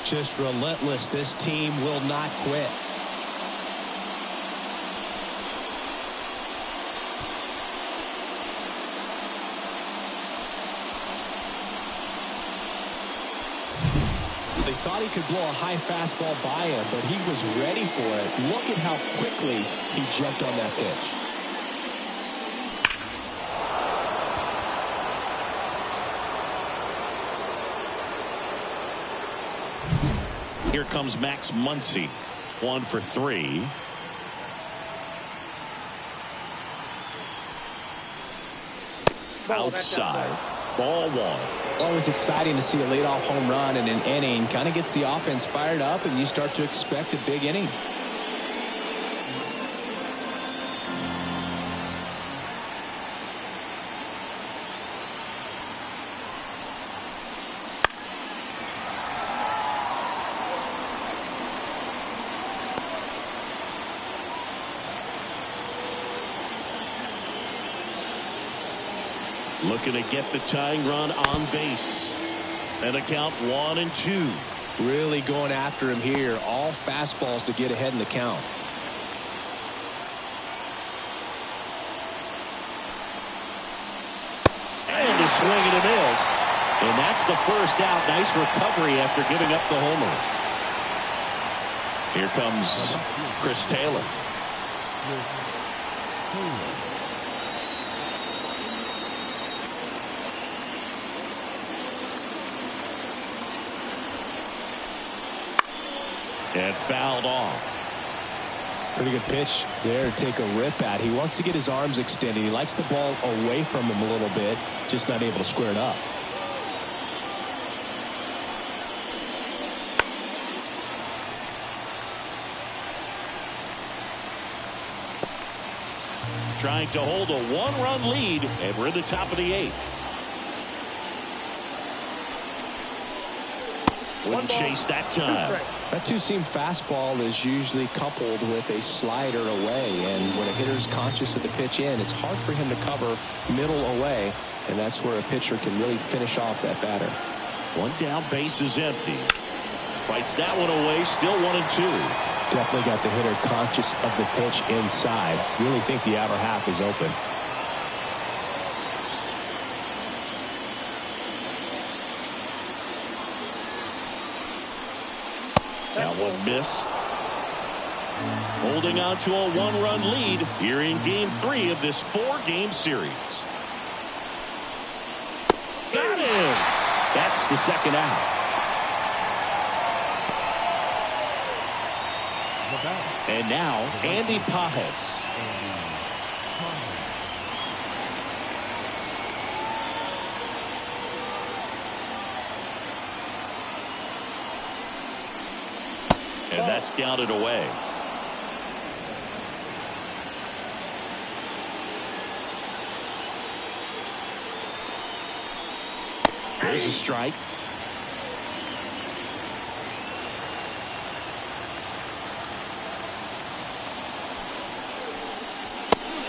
Just relentless. This team will not quit. They thought he could blow a high fastball by him, but he was ready for it. Look at how quickly he jumped on that pitch. Here comes Max Muncy. 1 for 3. Outside. Ball 1. Always exciting to see a leadoff home run in an inning. Kind of gets the offense fired up, and you start to expect a big inning. Looking to get the tying run on base. And a count 1-2. Really going after him here. All fastballs to get ahead in the count. And a swing and a miss. And that's the first out. Nice recovery after giving up the homer. Here comes Chris Taylor. And fouled off. Pretty good pitch there to take a rip at. He wants to get his arms extended. He likes the ball away from him a little bit, just not able to square it up. Trying to hold a 1-run lead, and we're in the top of the 8th. Wouldn't chase that time. That two-seam fastball is usually coupled with a slider away, and when a hitter's conscious of the pitch in, it's hard for him to cover middle away, and that's where a pitcher can really finish off that batter. 1 down, base is empty. Fights that one away, still 1-2. Definitely got the hitter conscious of the pitch inside. Really think the outer half is open. That one missed. Holding on to a 1-run lead here in Game 3 of this 4-game series. Got him! That's the second out. And now, Andy Pajes. And that's down and away. There's a strike.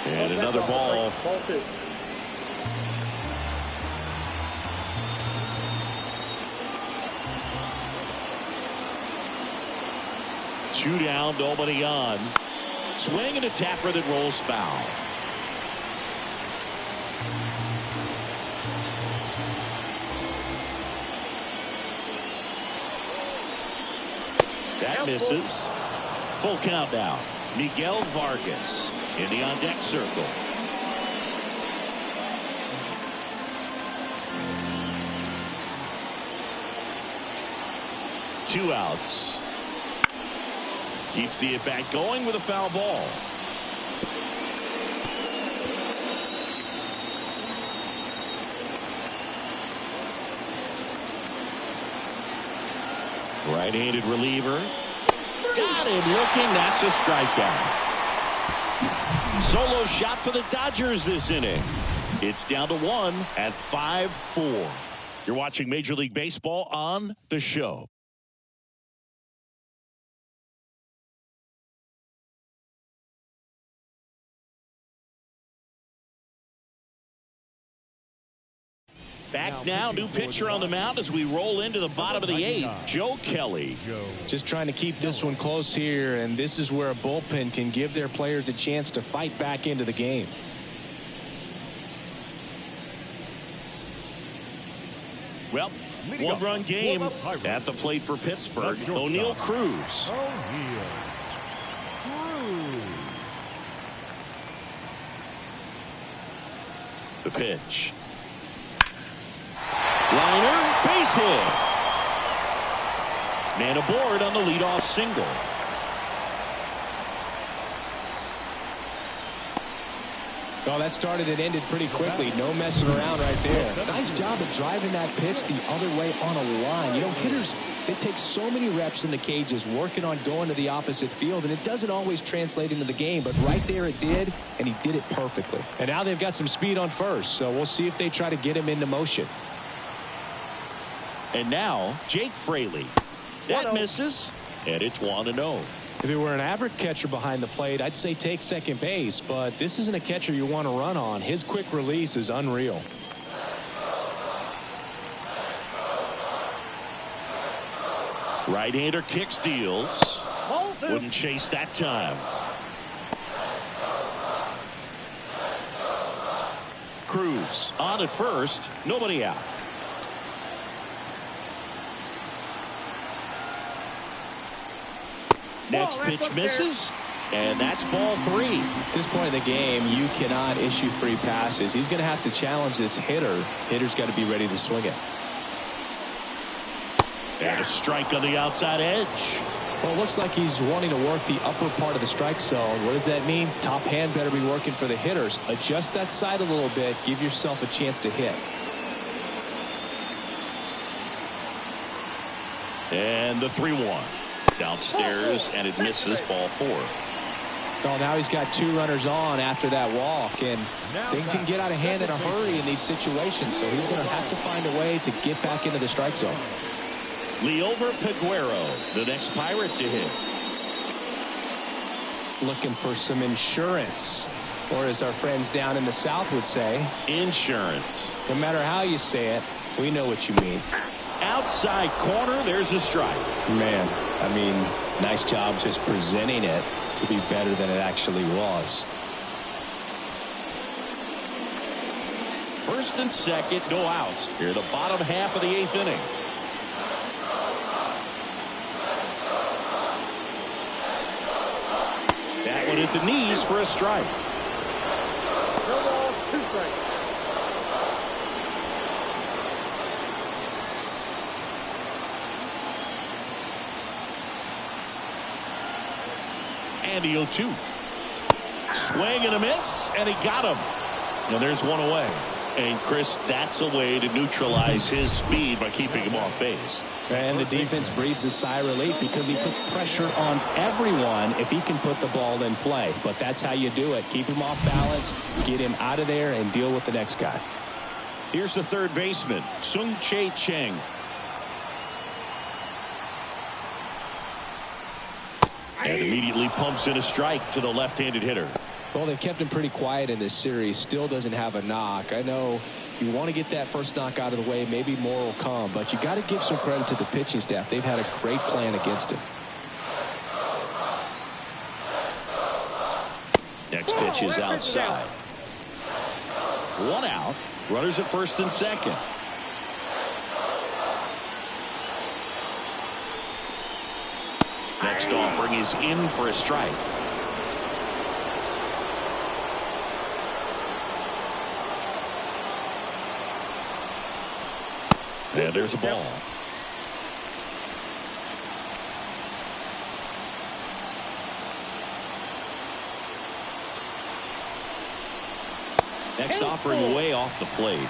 And another ball. Ball 2. Two down, nobody on. Swing and a tapper that rolls foul. That misses. Full count now. Miguel Vargas in the on-deck circle. Two outs. Keeps the at-bat going with a foul ball. Right-handed reliever. Got him looking. That's a strikeout. Solo shot for the Dodgers this inning. It's down to 1 at 5-4. You're watching Major League Baseball on The Show. Back now, new pitcher on the mound as we roll into the bottom of the 8th. Joe Kelly. Just trying to keep this one close here, and this is where a bullpen can give their players a chance to fight back into the game. Well, one-run game at the plate for Pittsburgh. O'Neal Cruz. The pitch. Liner, base hit. Man aboard on the leadoff single. Well, that started and ended pretty quickly. No messing around right there. Nice job of driving that pitch the other way on a line. You know, hitters, they take so many reps in the cages working on going to the opposite field, and it doesn't always translate into the game, but right there it did, and he did it perfectly. And now they've got some speed on first, so we'll see if they try to get him into motion. And now, Jake Fraley. That misses, and it's 1-0. If it were an average catcher behind the plate, I'd say take second base, but this isn't a catcher you want to run on. His quick release is unreal. Right-hander kick steals. Wouldn't chase that time. Cruz on at first, nobody out. Next pitch misses, and that's ball 3. At this point in the game, you cannot issue free passes. He's going to have to challenge this hitter. Hitter's got to be ready to swing it. And a strike on the outside edge. Well, it looks like he's wanting to work the upper part of the strike zone. What does that mean? Top hand better be working for the hitters. Adjust that side a little bit. Give yourself a chance to hit. And the 3-1. Downstairs, and it misses, ball 4. Well, now he's got 2 runners on after that walk, and things can get out of hand in a hurry in these situations, so he's going to have to find a way to get back into the strike zone. Liover Peguero, the next Pirate to hit. Looking for some insurance, or as our friends down in the South would say, insurance. No matter how you say it, we know what you mean. Outside corner, there's a strike. Man, I mean, nice job just presenting it to be better than it actually was. First and second, no outs. Here, the bottom half of the 8th inning. That one at the knees for a strike. No ball, 2 strikes. And the 0-2. Swing and a miss, and he got him. And there's one away. And Chris, that's a way to neutralize his speed by keeping him off base. And the defense breathes a sigh of relief because he puts pressure on everyone if he can put the ball in play. But that's how you do it. Keep him off balance, get him out of there, and deal with the next guy. Here's the third baseman, Sung-Chae Cheng. And immediately pumps in a strike to the left-handed hitter. Well, they've kept him pretty quiet in this series. Still doesn't have a knock. I know you want to get that first knock out of the way. Maybe more will come. But you got to give some credit to the pitching staff. They've had a great plan against him. Next pitch is outside. 1 out. Runners at first and second. Next offering is in for a strike. And there's a ball. Next offering way off the plate.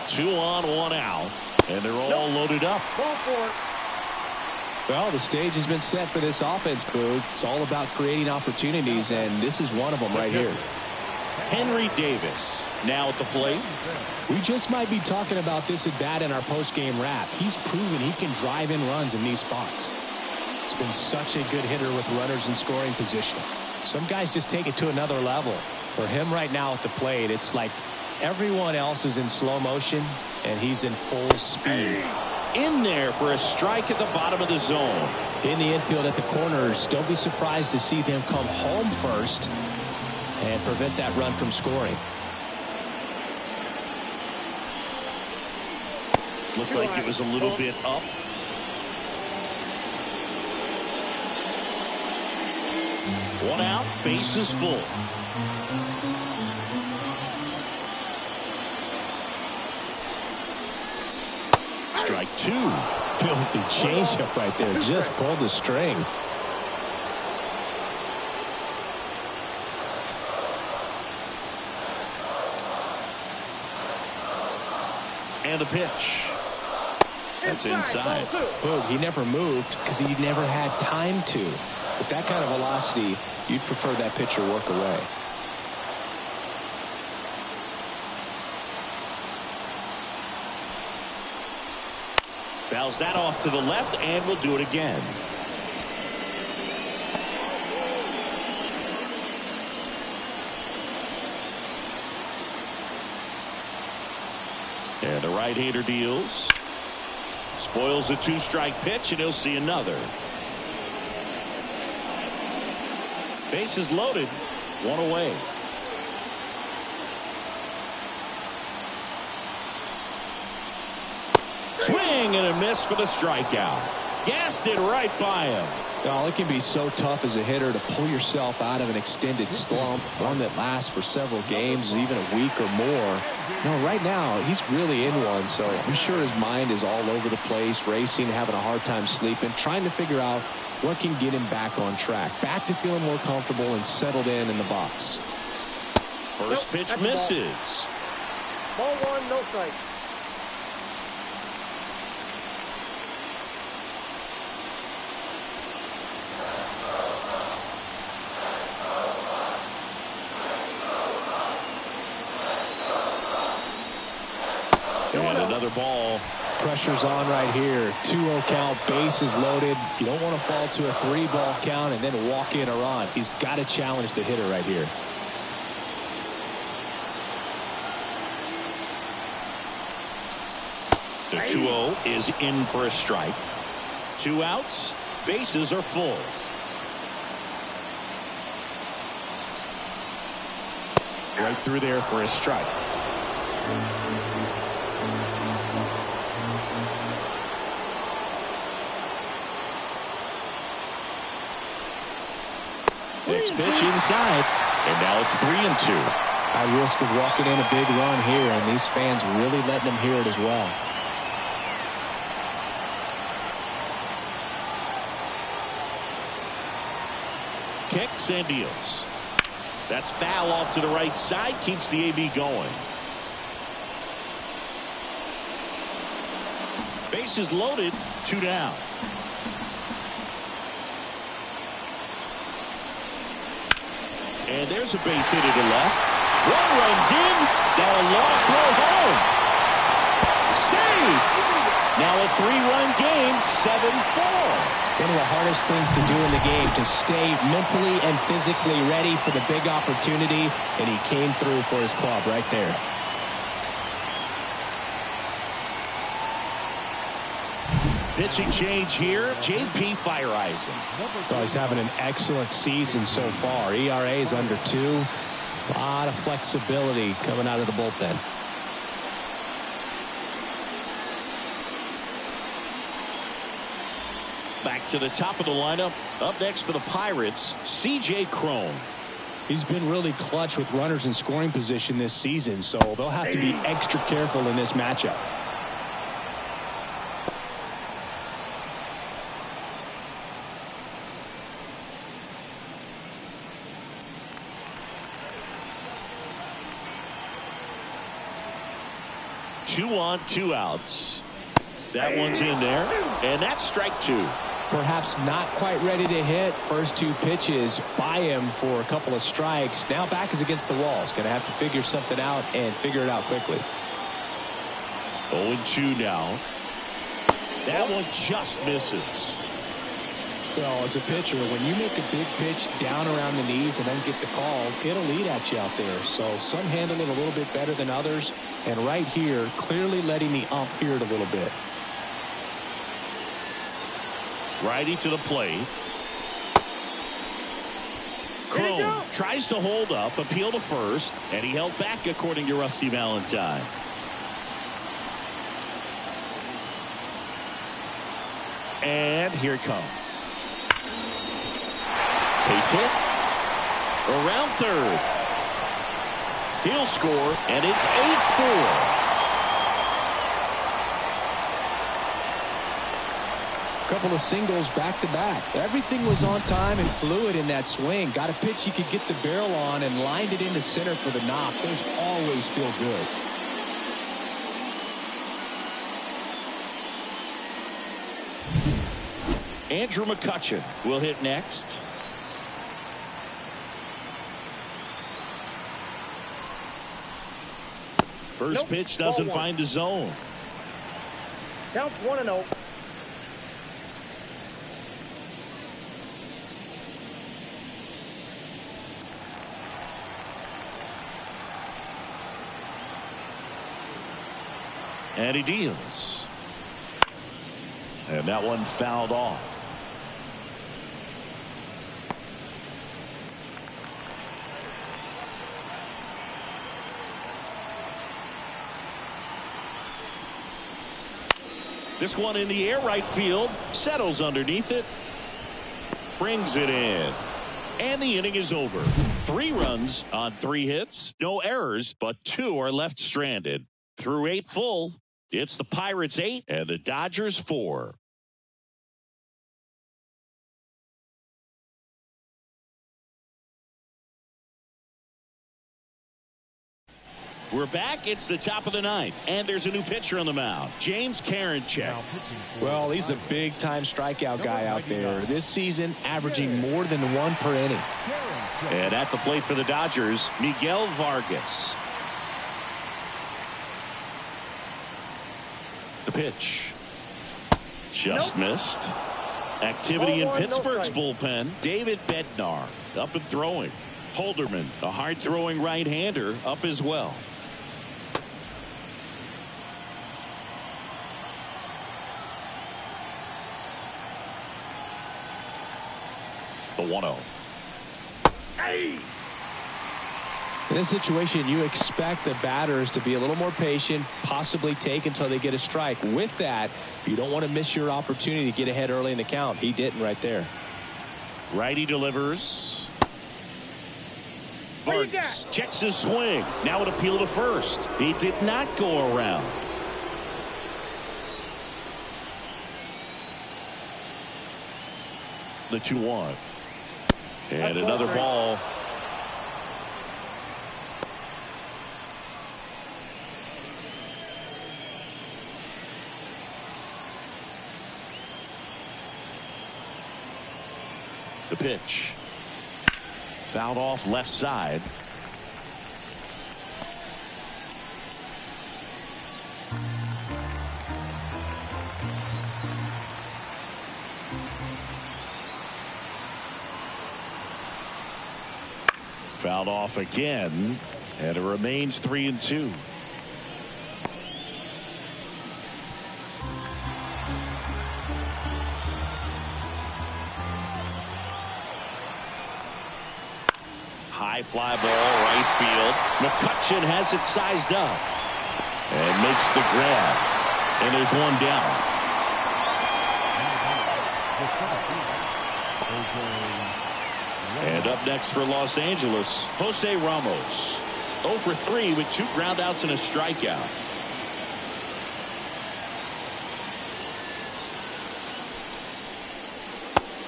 Two on, 1 out, and they're all loaded up. Well, the stage has been set for this offense, Boog. It's all about creating opportunities, and this is one of them right here. Henry Davis now at the plate. We just might be talking about this at bat in our post-game wrap. He's proven he can drive in runs in these spots. He's been such a good hitter with runners in scoring position. Some guys just take it to another level. For him right now at the plate, it's like everyone else is in slow motion, and he's in full speed. In there for a strike at the bottom of the zone. In the infield at the corners, don't be surprised to see them come home first and prevent that run from scoring. Looked like it was a little bit up. One out, bases full. Strike two. Filthy changeup right there. Just pulled the string. And the pitch. That's inside. Boog, he never moved because he never had time to. With that kind of velocity, you'd prefer that pitcher work away. Fouls that off to the left, and we'll do it again. And the right-hander deals. Spoils the two-strike pitch, and he'll see another. Bases loaded, one away. Swing and a miss for the strikeout. Gassed it right by him. Oh, it can be so tough as a hitter to pull yourself out of an extended slump, one that lasts for several games, even a week or more. No, right now, he's really in one, so I'm sure his mind is all over the place, racing, having a hard time sleeping, trying to figure out what can get him back on track, back to feeling more comfortable and settled in the box. First pitch misses. Ball one, no strike. And another ball. Pressure's on right here. 2-0 count, bases loaded. You don't want to fall to a 3-ball count and then walk in a run. He's got to challenge the hitter right here. The 2-0 is in for a strike. 2 outs, bases are full. Right through there for a strike. Next pitch inside, and now it's 3-2. High risk of walking in a big run here, and these fans really letting them hear it as well. Kicks and deals. That's foul off to the right side, keeps the AB going. Bases loaded, 2 down. And there's a base hit to the left. One runs in. Now a long throw home. Save. Now a 3-run game, 7-4. One of the hardest things to do in the game, to stay mentally and physically ready for the big opportunity, and he came through for his club right there. Pitching change here, J.P. Fireisen. Well, he's having an excellent season so far. ERA is under 2. A lot of flexibility coming out of the bullpen. Back to the top of the lineup. Up next for the Pirates, C.J. Cron. He's been really clutch with runners in scoring position this season, so they'll have to be extra careful in this matchup. Two on, 2 outs. That one's in there, and that's strike 2. Perhaps not quite ready to hit. First two pitches by him for a couple of strikes. Now back is against the wall. He's going to have to figure something out and figure it out quickly. 0-2 now. That one just misses. Well, as a pitcher, when you make a big pitch down around the knees and then get the call, it'll eat at you out there. So some handle it a little bit better than others. And right here, clearly letting the ump hear it a little bit. Righty to the plate. Cron tries to hold up, appeal to first, and he held back according to Rusty Valentine. And here it comes. Base hit. Around third. He'll score, and it's 8-4. Couple of singles back to back. Everything was on time and fluid in that swing. Got a pitch he could get the barrel on and lined it into center for the knock. Those always feel good. Andrew McCutchen will hit next. First pitch doesn't find the zone. Counts 1-0. And he deals. And that one fouled off. This one in the air right field. Settles underneath it. Brings it in. And the inning is over. 3 runs on 3 hits. No errors, but 2 are left stranded. Through 8 full, it's the Pirates 8 and the Dodgers 4. We're back. It's the top of the 9th, and there's a new pitcher on the mound, James Karinchak. Well, he's a big-time strikeout guy out there. This season, averaging more than 1 per inning. And at the plate for the Dodgers, Miguel Vargas. The pitch. Just missed. Activity in Pittsburgh's bullpen. David Bednar up and throwing. Holderman, the hard-throwing right-hander, up as well. The 1-0. Hey! In this situation, you expect the batters to be a little more patient, possibly take until they get a strike. With that, you don't want to miss your opportunity to get ahead early in the count. He didn't right there. Righty delivers. Vargas checks his swing. Now an appeal to first. He did not go around. The 2-1. And another ball. The pitch. Fouled off left side. Fouled off again, and it remains 3-2. High fly ball, right field. McCutchen has it sized up and makes the grab. And there's one down. And up next for Los Angeles, Jose Ramos. 0 for 3 with 2 groundouts and a strikeout.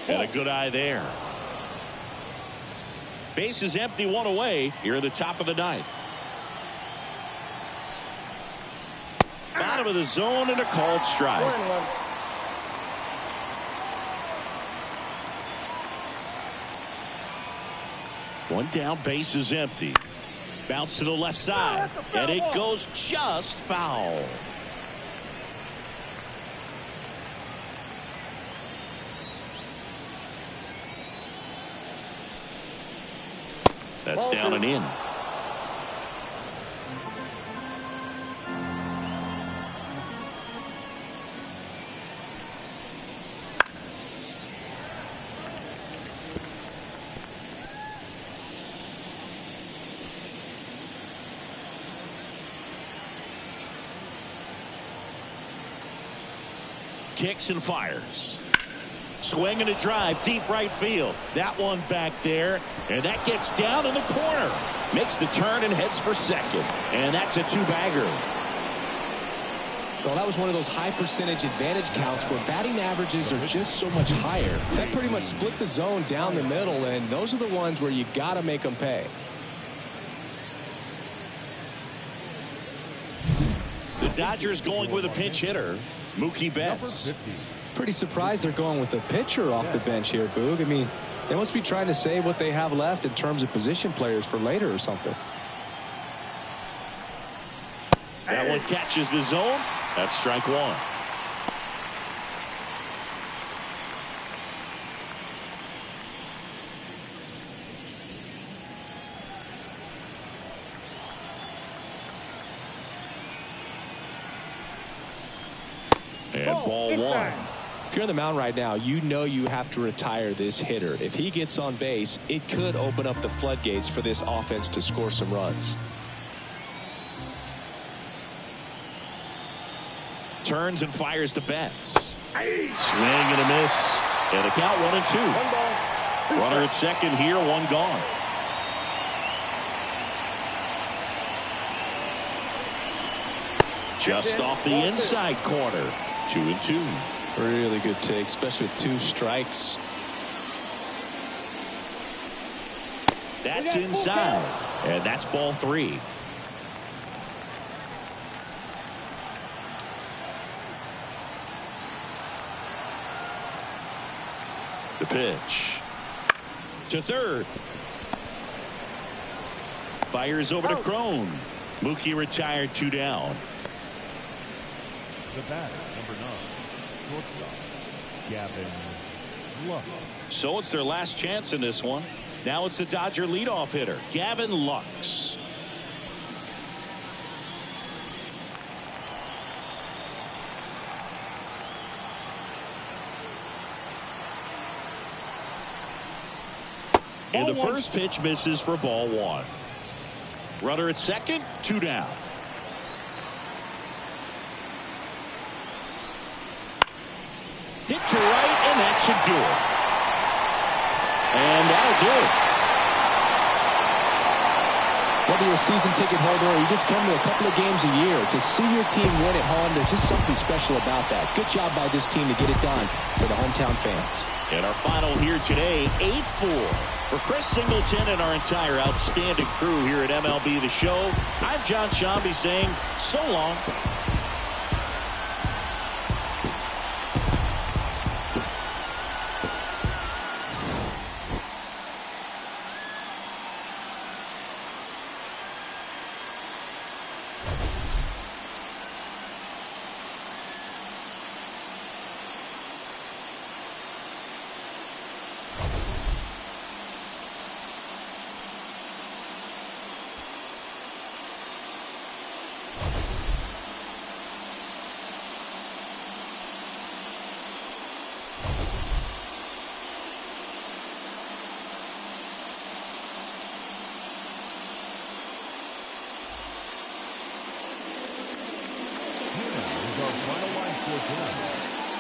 And a good eye there. Base is empty, 1 away here at the top of the 9th. Bottom of the zone and a called strike. One down, base is empty. Bounce to the left side, and it goes just foul. That's down and in. Kicks and fires. Swing and a drive, deep right field. That one back there, and that gets down in the corner. Makes the turn and heads for second. And that's a two-bagger. Well, that was one of those high percentage advantage counts where batting averages are just so much higher. That pretty much split the zone down the middle, and those are the ones where you got to make them pay. The Dodgers going with a pinch hitter, Mookie Betts. Pretty surprised they're going with a pitcher off the bench here, Boog. I mean, they must be trying to save what they have left in terms of position players for later or something. That one catches the zone. That's strike one. And ball one. If you're on the mound right now, you know you have to retire this hitter. If he gets on base, it could open up the floodgates for this offense to score some runs. Turns and fires to Betts. Swing and a miss. And a count 1-2. Runner at second here, one gone. Just off the inside corner. 2-2. Really good take, especially with two strikes. That's inside. And that's ball three. The pitch. To third. Fires over to Crone. Mookie retired, two down. The batter, number 9, shortstop, Gavin Lux. So it's their last chance in this one. Now it's the Dodger leadoff hitter, Gavin Lux. And the first pitch misses for ball one. Runner at second, two down. Hit to right, and that should do it. And that'll do it. Whether you're a season ticket holder or you just come to a couple of games a year, to see your team win at home, there's just something special about that. Good job by this team to get it done for the hometown fans. And our final here today, 8-4. For Chris Singleton and our entire outstanding crew here at MLB The Show, I'm John Shambi saying so long.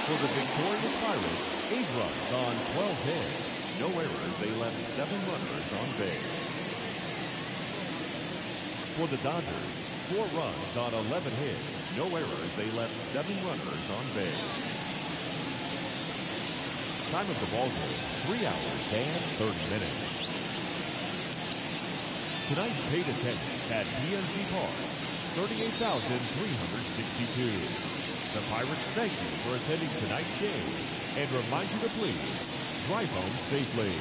For the victorious Pirates, 8 runs on 12 hits. No errors. They left 7 runners on base. For the Dodgers, 4 runs on 11 hits. No errors. They left 7 runners on base. Time of the ball game, 3 hours and 30 minutes. Tonight's paid attendance at PNC Park, 38,362. The Pirates thank you for attending tonight's game and remind you to please drive home safely.